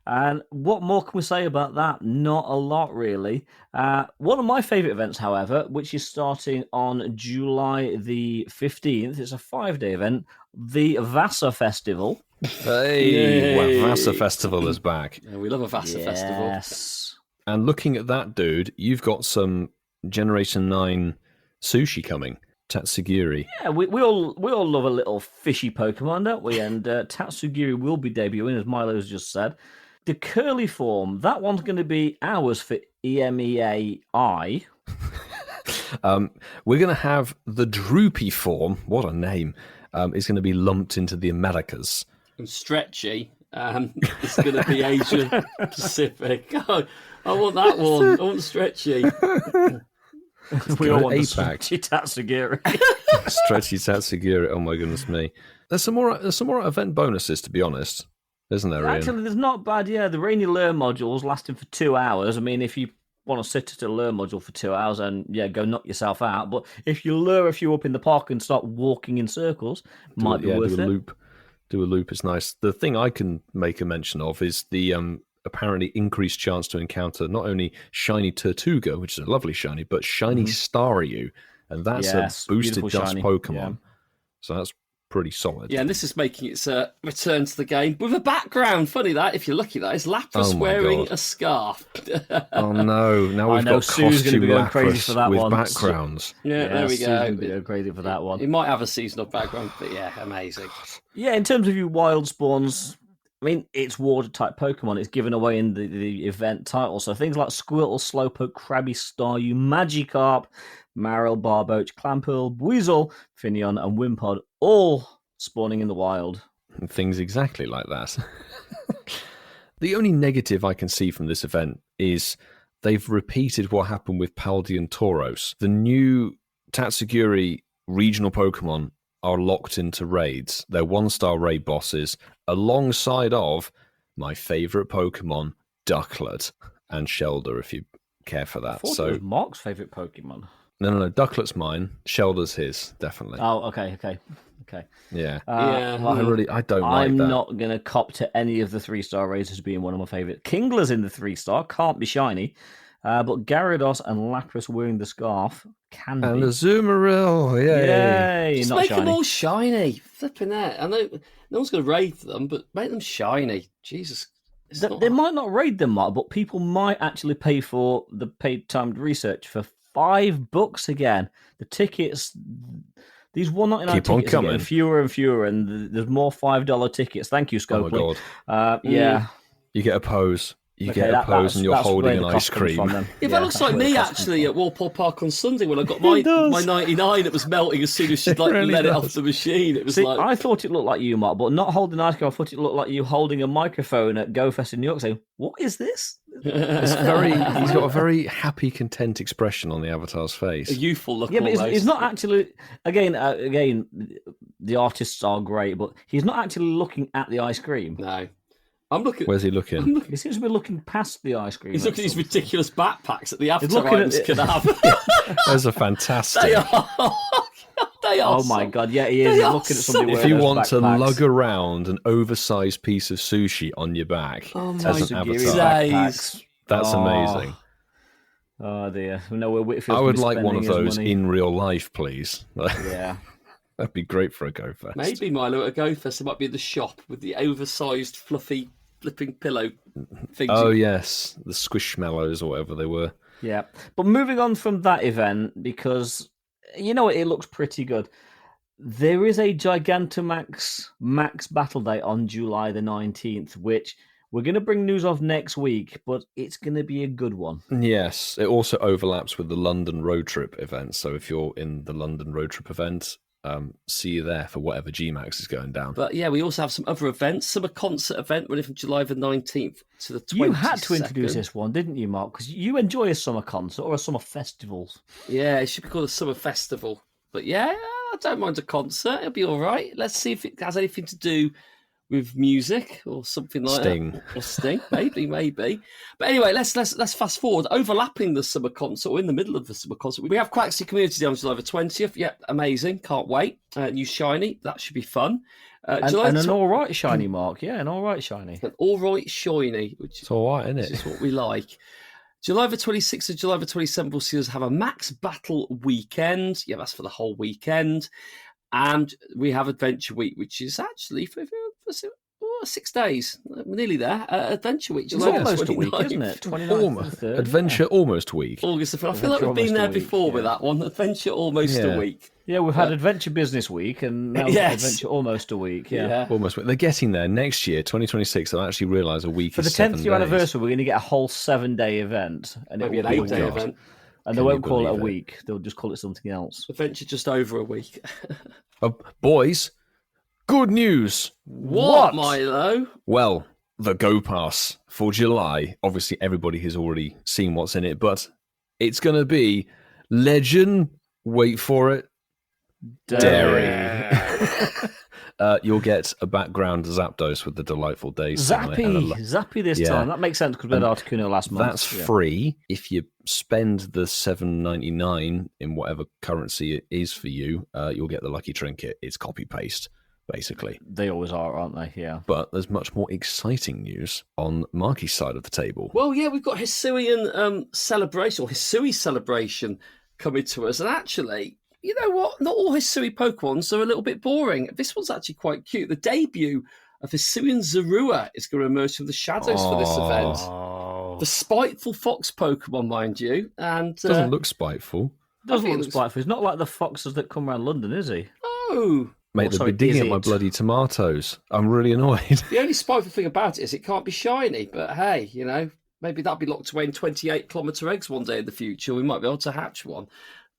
And what more can we say about that? Not a lot, really. One of my favourite events, however, which is starting on July the 15th, it's a 5-day event, the Vasa Festival. Hey, Vasa Festival is back. Yeah, we love a Vasa Festival. Yes. And looking at that, dude, you've got some Generation 9 sushi coming. Tatsugiri. Yeah, we all love a little fishy Pokemon, don't we? And Tatsugiri will be debuting, as Milo's just said. The curly form, that one's going to be ours for EMEAI. We're going to have the droopy form. What a name. Is going to be lumped into the Americas. And Stretchy, it's going to be Asia Pacific. Oh, I want that one. I want Stretchy. We all want the APAC. Stretchy Tatsugiri. Stretchy Tatsugiri. Oh my goodness me. There's some more event bonuses, to be honest. Isn't there, Ian? Actually, there's not bad, yeah. The Rainy Lure module's lasting for 2 hours. I mean, if you want to sit at a lure module for 2 hours and, yeah, go knock yourself out. But if you lure a few up in the park and start walking in circles, might be worth it. Do a loop. It's nice. The thing I can make a mention of is the apparently increased chance to encounter not only shiny Tortuga, which is a lovely shiny, but shiny Staryu. And that's a boosted dust shiny. Pokemon. Yeah. So that's pretty solid. Yeah, and this is making its return to the game with a background. Funny that, if you're lucky, that is Lapras wearing God. a scarf. Oh no! Now we've got Sue's going to costume be going crazy Lapras for that with one. backgrounds. Yeah, there we Sue's going to go. be going crazy for that one. It might have a seasonal background, but yeah, amazing. Yeah, in terms of your wild spawns, I mean, it's water-type Pokemon. It's given away in the event title. So things like Squirtle, Slowpoke, Krabby, Staryu, Magikarp, Marill, Barboach, Clamperl, Weasel, Finneon, and Wimpod, all spawning in the wild. And things exactly like that. The only negative I can see from this event is they've repeated what happened with Paldean Tauros. The new Tatsugiri regional Pokemon are locked into raids. They're 1-star raid bosses alongside of my favourite Pokemon, Ducklet and Shelder, if you care for that. I thought it was Mark's favourite Pokemon. No. Ducklet's mine. Shelder's his, definitely. Oh, okay. Yeah. Yeah. I don't like I'm that. not going to cop to any of the 3-star raids as being one of my favourite. Kingler's in the 3-star, can't be shiny. But Gyarados and Lapras wearing the scarf can And be. Azumarill, yay! Just Not make shiny. them all shiny. Flipping that. I know no one's going to raid them, but make them shiny. Jesus. They might not raid them, Mark, but people might actually pay for the paid timed research for $5 again. The tickets, these $1.99 Keep on tickets are getting coming. fewer and fewer, and there's more $5 tickets. Thank you, Oh my Scopely. god! Yeah. You get a pose. You Okay, get a pose, and you're that's holding where an the ice cost comes from cream. then. Yeah, that looks that's like where the me cost comes actually from. at Walpole Park on Sunday when I got my does. my 99 that was melting as soon as she really let it does. off the machine. It was See, like I thought it looked like you, Mark, but not holding an ice cream. I thought it looked like you holding a microphone at GoFest in New York saying, "What is this?" It's very. He's got a very happy, content expression on the avatar's a face. youthful look. Yeah, but almost. it's not actually. Again, the artists are great, but he's not actually looking at the ice cream. No, I'm looking. Where's he looking? He seems to be looking past the ice cream. He's looking at these ridiculous backpacks that the avatar looking at items it. can have. Those are fantastic. They are. They are. Oh my so- god! Yeah, he is. They He's are looking at so- somebody If wearing you those want to backpacks. lug around an oversized piece of sushi on your back Oh my as an Tatsugiri avatar, backpacks. that's Oh. amazing. Oh dear! No, we're Whitfield's I would been like one of spending his those money. in real life, please. Yeah. That'd be great for a GoFest. Maybe Milo at a GoFest. It might be in the shop with the oversized, fluffy, flipping pillow things. Oh yes, the Squishmallows or whatever they were. Yeah, but moving on from that event, because you know what, it looks pretty good. There is a Gigantamax Max Battle Day on July the 19th, which we're going to bring news of next week, but it's going to be a good one. Yes, it also overlaps with the London road trip event. So if you're in the London road trip event, see you there for whatever GMAX is going down. But yeah, we also have some other events. Summer concert event running from July the 19th to the 22nd. You had to introduce this one, didn't you, Mark? Because you enjoy a summer concert or a summer festival. Yeah, it should be called a summer festival. But yeah, I don't mind a concert. It'll be all right. Let's see if it has anything to do with music or something like Sting. that. Or Sting, maybe. But anyway, let's fast forward. Overlapping the summer concert, or in the middle of the summer concert, we have Quaxley Community Day on July the 20th. Yep, amazing. Can't wait. New shiny. That should be fun. And an all right shiny, Mark. Yeah, an all right shiny. An all right shiny, which It's all right, isn't it? is what we like. July the 26th and July the 27th will see us have a max battle weekend. Yeah, that's for the whole weekend. And we have Adventure Week, which is actually for 6 days. We're nearly there. Adventure Week. It's July almost a week, 29th. isn't it? 29th, Adventure almost week. August the 1st. I feel Adventure like we've been almost a there week, before with that one. Adventure almost a week. Yeah, we've had Adventure Business Week and now Adventure almost a week. Yeah. Almost. They're getting there. Next year, 2026, they'll actually realise a week For the is 7 10th year days. anniversary, we're going to get a whole 7-day event. And Maybe it an will be 8-day a event. And they Can won't you call it a believe it? week. They'll just call it something else. Adventure just over a week. Boys, good news. What, Milo? Well, the Go Pass for July. Obviously, everybody has already seen what's in it, but it's going to be Legend. Wait for it. Dairy. You'll get a background Zapdos with the delightful days. Zappy this time. That makes sense because we had Articuno last month. That's free if you spend the $7.99 in whatever currency it is for you. You'll get the lucky trinket. It's copy paste, basically. They always are, aren't they? Yeah. But there's much more exciting news on Marky's side of the table. Well, yeah, we've got Hisuian celebration, or Hisui celebration coming to us. And actually, you know what? Not all Hisui Pokemons are a little bit boring. This one's actually quite cute. The debut of Hisuian Zorua is going to emerge from the shadows for this event. The spiteful fox Pokemon, mind you. And Doesn't look spiteful. Doesn't look spiteful. He's not like the foxes that come around London, is he? Oh. Mate, they'll be digging at my bloody tomatoes. I'm really annoyed. The only spiteful thing about it is it can't be shiny. But hey, you know, maybe that'll be locked away in 28-kilometre eggs one day in the future. We might be able to hatch one.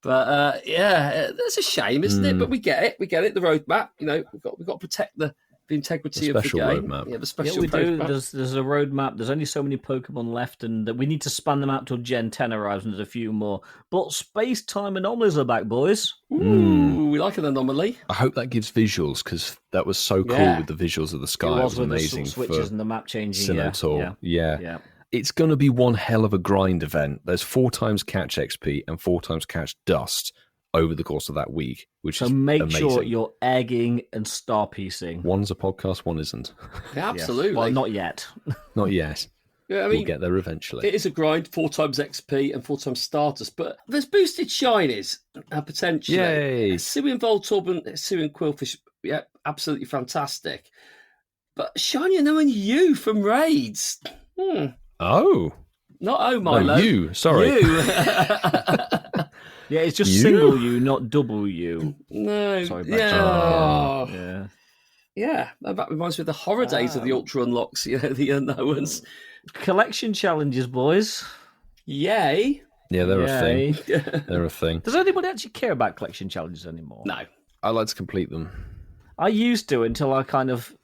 But yeah, that's a shame, isn't it? But we get it. The roadmap. You know, we've got to protect the integrity of the game. Roadmap. Yeah, the special we do. roadmap. There's a roadmap. There's only so many Pokemon left, and we need to span them out till Gen 10 arrives, and there's a few more. But space-time anomalies are back, boys. Ooh, we like an anomaly. I hope that gives visuals, because that was so cool with the visuals of the sky. It was with amazing. the switches and the map changing. Yeah. It's going to be one hell of a grind event. There's 4 times catch XP and 4 times catch dust over the course of that week, which is make amazing. sure you're egging and star piecing. One's a podcast, one isn't. Yeah, absolutely. Well, not yet. Not yet. Yeah, I mean, we'll get there eventually. It is a grind, 4 times XP and 4 times status, but there's boosted shinies potentially. Yay! Hisuian Voltorb and Hisuian Quillfish, yeah, absolutely fantastic. But shiny knowing you from raids. Oh. Not Milo. No, you. Sorry. You. Yeah, it's just single U, not double U. No. Sorry, Yeah, that reminds me of the horror days of the Ultra Unlocks, you know, the unknowns. Collection challenges, boys. Yay. Yeah, they're a thing. They're a thing. Does anybody actually care about collection challenges anymore? No. I like to complete them. I used to until I kind of...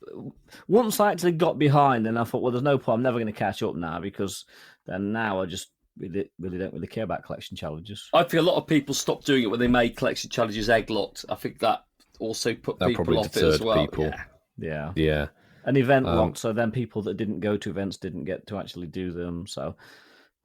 Once I actually got behind, and I thought, well, there's no point. I'm never going to catch up now, because then now I just really don't really care about collection challenges. I think a lot of people stopped doing it when they made collection challenges egg-locked. I think that also put people off it as well. People. Yeah. An event locked, so then people that didn't go to events didn't get to actually do them, so...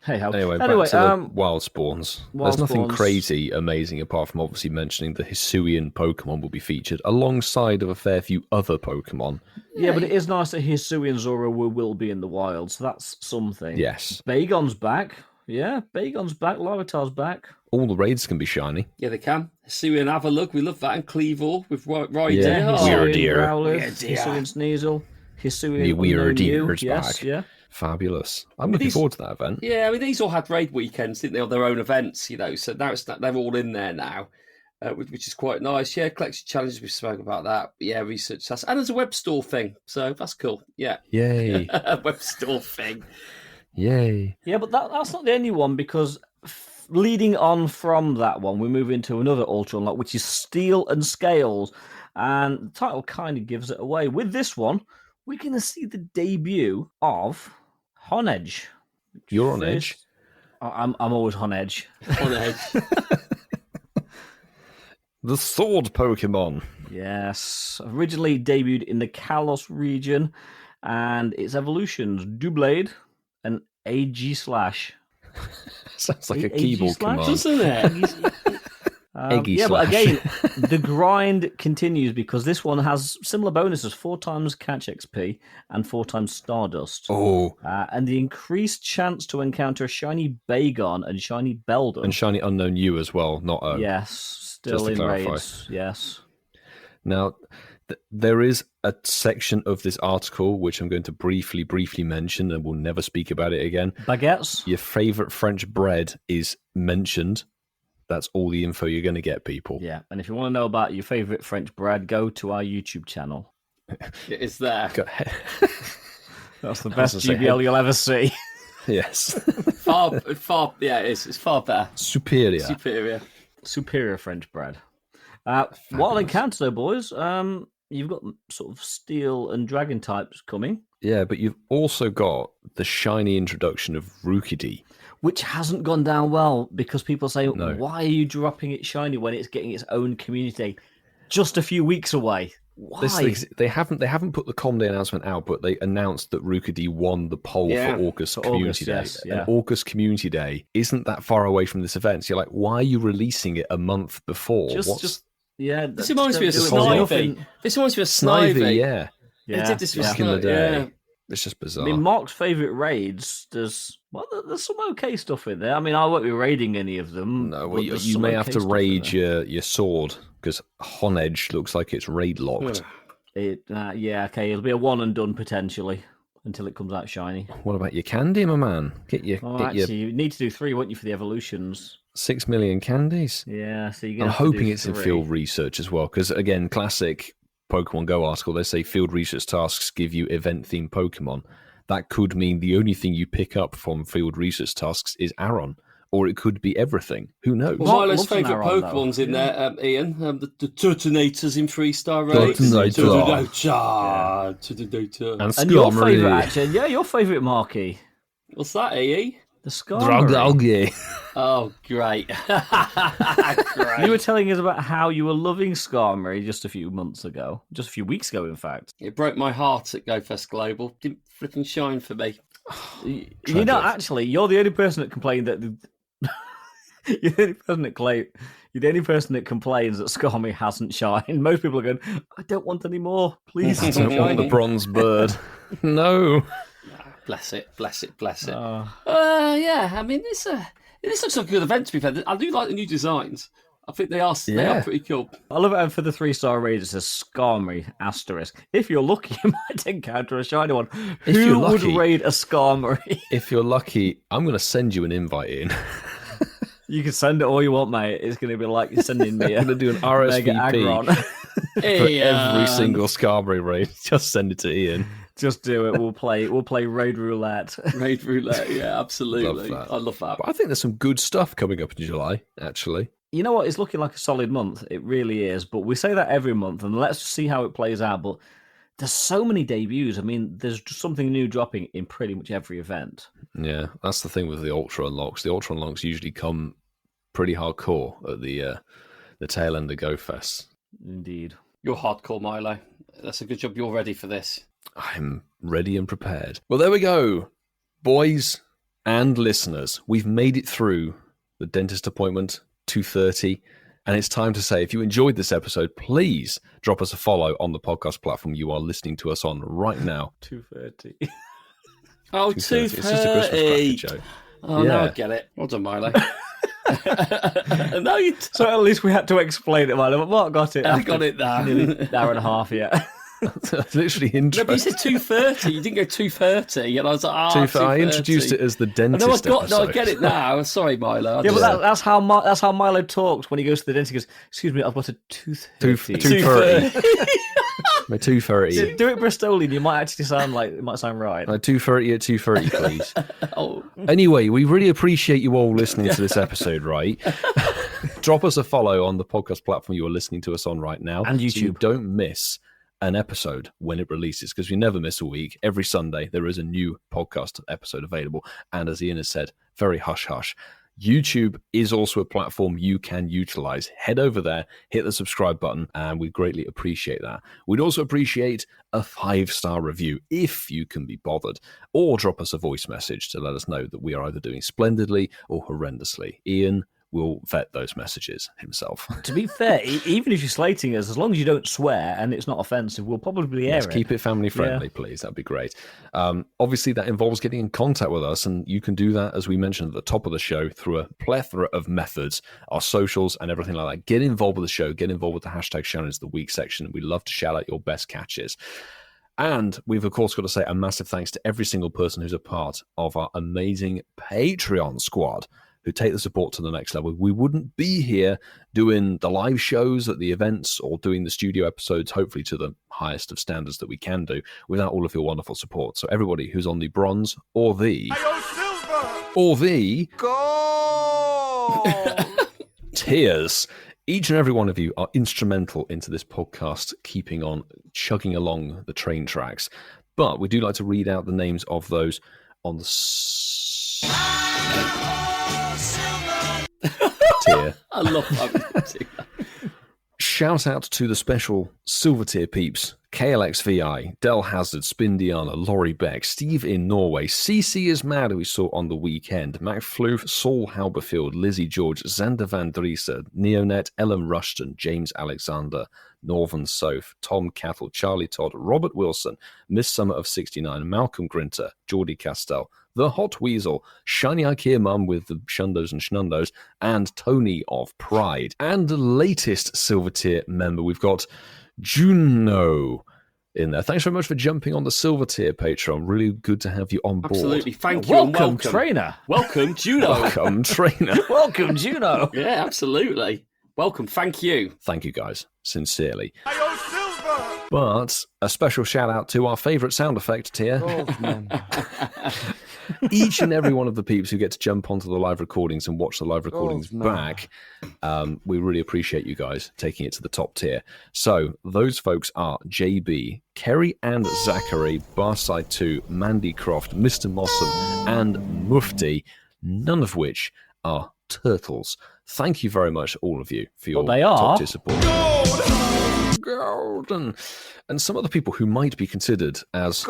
Anyway, back to the wild spawns. There's nothing spawns. crazy amazing apart from obviously mentioning the Hisuian Pokemon will be featured alongside of a fair few other Pokemon. Yeah, but it is nice that Hisuian Zora will be in the wild, so that's something. Yes. Bagon's back. Yeah, Bagon's back. Larvitar's back. All the raids can be shiny. Yeah, they can. Hisuian Avalug, we love that, and Cleavor with Rhydeer. Yeah, Hisuian Growlithe, Weirdeer. Hisuian Sneasel, Hisuian Weirdeer's Yes, back. yeah. Fabulous. I'm looking forward to that event. Yeah, I mean, these all had raid weekends, didn't they, on their own events, you know, so now they're all in there now, which is quite nice. Yeah, collection challenges, we spoke about that. But yeah, research tasks. And there's a web store thing, so that's cool. Yeah. Yay. Web store thing. Yay. Yeah, but that's not the only one, because leading on from that one, we move into another Ultra Unlock, which is Steel and Scales. And the title kind of gives it away. With this one, we're going to see the debut of Honedge. You're on edge. I'm always on edge. On edge. The Sword Pokemon. Yes. Originally debuted in the Kalos region, and its evolutions, Doublade and AG Slash. Sounds like a AG keyboard slash? command. Doesn't it? Eggy yeah, but slash. again, the grind continues because this one has similar bonuses: 4 times catch XP and 4 times Stardust. Oh, And the increased chance to encounter a shiny Bagon and shiny Beldum. and shiny unknown you as well, not O. Yes, still Just to in clarify. raids. Yes. Now, there is a section of this article which I'm going to briefly mention, and we'll never speak about it again. Baguettes. Your favourite French bread is mentioned. That's all the info you're going to get, people. Yeah, and if you want to know about your favourite French bread, go to our YouTube channel. It is there. Go ahead. That's the best to say, GBL you'll ever see. Yes. Far, yeah, it's far better. Superior. Superior. Superior French bread. What encounter though, boys? You've got sort of steel and dragon types coming, Yeah, but you've also got the shiny introduction of Rookidee. which hasn't gone down well because people say, No. "Why are you dropping it shiny when it's getting its own community just a few weeks away?" Why? They haven't put the Comday announcement out, but they announced that Rookidee won the poll Yeah, for August for Community August, Day. yes, yeah. And August Community Day isn't that far away from this event. So you're like, why are you releasing it a month before? Yeah. This reminds me of don't do it. Snivy. This reminds me of Snivy, Snivy. yeah. They Yeah, did this with Back in the Snivy. day. Yeah. It's just bizarre. I mean, Mark's favourite raids, there's some okay stuff in there. I mean, I won't be raiding any of them. No, but well, you there's some may okay have to stuff in raid there. your sword, because Honedge looks like it's raid locked. Yeah, okay, it'll be a one and done potentially until it comes out shiny. What about your candy, my man? Get Oh, your actually, you need to do 3, won't you, for the evolutions? 6 million candies. Yeah, so you're I'm gonna have to hoping do it's in 3. field research as well, because again, classic Pokemon Go article, they say field research tasks give you event-themed Pokemon. That could mean the only thing you pick up from field research tasks is Aron, or it could be everything. Who knows? Well, Mark Milo's loves an favourite Aron, though. Pokemon's in Yeah. there, Ian. The Turtonators in 3-star raid. Turtonator. Turtonator. And your Skarmory. favourite, actually, yeah, your favourite Marky, What's that, EE? the Skarmory. Dragalge. Oh, great. Great. You were telling us about how you were loving Skarmory just a few weeks ago, in fact. It broke my heart at GoFest Global. Didn't flipping shine for me. You know, actually, you're the only person that complained that you're the only person that complains that Skarmory hasn't shined. Most people are going, I don't want any more. Please, I stop don't want the shining. bronze bird. No. Bless it, bless it, bless it. Oh. Yeah, I mean, this looks like a good event, to be fair. I do like the new designs. I think they are pretty cool. I love it for the 3-star raid. It says Skarmory asterisk. If you're lucky, you might encounter a shiny one. If you're Who would lucky. raid a Skarmory? If you're lucky, I'm going to send you an invite in. You can send it all you want, mate. It's going to be like sending me I'm going to do an Mega RSVP Aggron. for Hey, every single Skarmory raid. Just send it to Ian. Just do it. We'll play raid roulette. Raid Roulette, yeah, absolutely. Love that. I love that. But I think there's some good stuff coming up in July, actually. You know what? It's looking like a solid month. It really is. But we say that every month, and let's see how it plays out. But there's so many debuts. I mean, there's just something new dropping in pretty much every event. Yeah, that's the thing with the Ultra Unlocks. The Ultra Unlocks usually come pretty hardcore at the tail end of GoFest. Indeed. You're hardcore, Milo. That's a good job you're ready for this. I'm ready and prepared. Well, there we go. Boys and listeners, we've made it through the dentist appointment, 2:30, and it's time to say, if you enjoyed this episode, please drop us a follow on the podcast platform you are listening to us on right now. 2:30. Oh, 2:30. It's just a Christmas 2:30. bracket joke. Oh, now I Yeah. get it. Well done, Milo. No, you So at least we had to explain it, man. But Mark got it. I got it there. Nearly an hour and a half, yeah. That's literally No, but you interesting. said 2:30. You didn't go 2:30, and I was like, I 2:30. I introduced it as the dentist No, I episode. get it now. Sorry, Milo. Yeah, but that's how Milo talks when he goes to the dentist. He goes, "Excuse me, I've got a tooth." 2:30. My 2:30. Do it Bristolian. You might actually sound right. 2:30 at 2:30, please. Oh, Anyway, we really appreciate you all listening to this episode, right? Drop us a follow on the podcast platform you are listening to us on right now. And so you YouTube. don't miss an episode when it releases, because we never miss a week. Every Sunday, there is a new podcast episode available. And as Ian has said, very hush-hush. YouTube is also a platform you can utilize. Head over there, hit the subscribe button, and we greatly appreciate that. We'd also appreciate a 5-star review if you can be bothered, or drop us a voice message to let us know that we are either doing splendidly or horrendously. Ian will vet those messages himself. To be fair, even if you're slating us, as long as you don't swear and it's not offensive, we'll probably air it. Keep it family friendly, please. That'd be great. Obviously, that involves getting in contact with us, and you can do that, as we mentioned at the top of the show, through a plethora of methods, our socials and everything like that. Get involved with the show. Get involved with the hashtag Shannon's the Week section. We love to shout out your best catches. And we've, of course, got to say a massive thanks to every single person who's a part of our amazing Patreon squad, who take the support to the next level. We wouldn't be here doing the live shows at the events or doing the studio episodes, hopefully to the highest of standards that we can do, without all of your wonderful support. So everybody who's on the bronze or the gold tiers, each and every one of you are instrumental into this podcast keeping on chugging along the train tracks. But we do like to read out the names of those on the tier. I love that. Shout out to the special silver tier peeps: KLXVI, Del Hazard, Spindiana, Laurie Beck, Steve in Norway, CC is Mad, who we saw on the weekend, Mac Floof, Saul Halberfield, Lizzie George, Xander Van Drieser, Neonet, Ellen Rushton, James Alexander, Northern Soph, Tom Cattle, Charlie Todd, Robert Wilson, Miss Summer of 69, Malcolm Grinter, Geordie Castell, The Hot Weasel, Shiny Ikea Mum with the Shundos and Schnundos, and Tony of Pride. And the latest silver tier member, we've got Juno in there. Thanks very much for jumping on the silver tier, Patreon. Really good to have you on board. Absolutely. Thank you. Welcome, trainer. Welcome, Juno. Welcome, trainer. Welcome, Juno. Yeah, absolutely. Welcome. Thank you. Thank you, guys. Sincerely. But a special shout out to our favourite sound effect tier. Each and every one of the peeps who get to jump onto the live recordings and watch the live recordings back, we really appreciate you guys taking it to the top tier. So those folks are JB, Kerry and Zachary, Barside 2, Mandy Croft, Mr. Mossam, and Mufti, none of which are turtles. Thank you very much, all of you, for your top tier support. Gold. And some of the people who might be considered as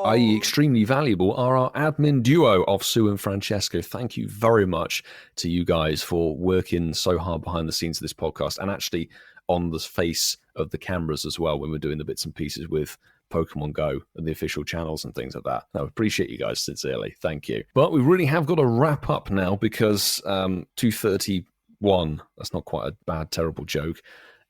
i.e. extremely valuable are our admin duo of Sue and Francesco. Thank you very much to you guys for working so hard behind the scenes of this podcast and actually on the face of the cameras as well when we're doing the bits and pieces with Pokemon Go and the official channels and things like that. I appreciate you guys sincerely. Thank you. But we really have got to wrap up now because 2:31, that's not quite a bad, terrible joke,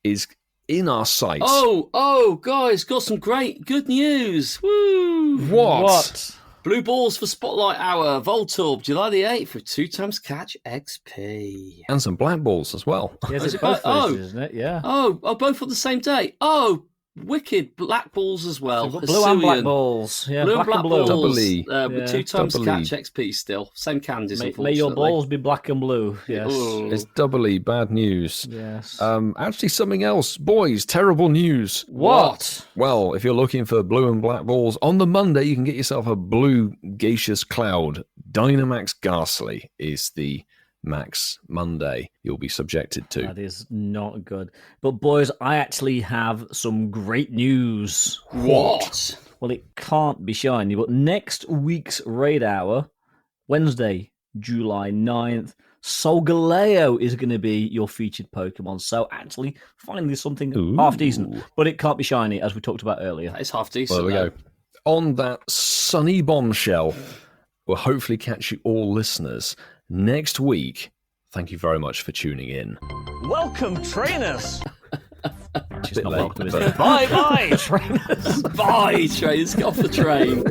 is in our sights. Oh, guys, got some great good news. Woo! What? Blue balls for Spotlight Hour, Voltorb, July the 8th with 2x catch XP. And some black balls as well. Yes, it's both releases, isn't it? Yeah. Oh, both on the same day. Oh, wicked black balls as well. So blue and black balls. Yeah, blue black and black blue. balls. Doubly. With 2x Doubly. catch XP still. Same candies, unfortunately. May your balls be black and blue. Yes. Ooh. It's doubly bad news. Yes. Actually, something else. Boys, terrible news. What? Well, if you're looking for blue and black balls, on the Monday you can get yourself a blue Gaseous Cloud. Dynamax Ghastly is the Max Monday you'll be subjected to. That is not good. But boys, I actually have some great news. What? Well, it can't be shiny, but next week's Raid Hour, Wednesday, July 9th, Solgaleo is going to be your featured Pokemon. So actually, finally something half decent. But it can't be shiny, as we talked about earlier. It's half decent. Well, there we go. On that sunny bombshell, we'll hopefully catch you all listeners next week. Thank you very much for tuning in. Welcome, trainers! She's not late, welcome, is it? Bye, trainers! Bye, trainers. Get off the train.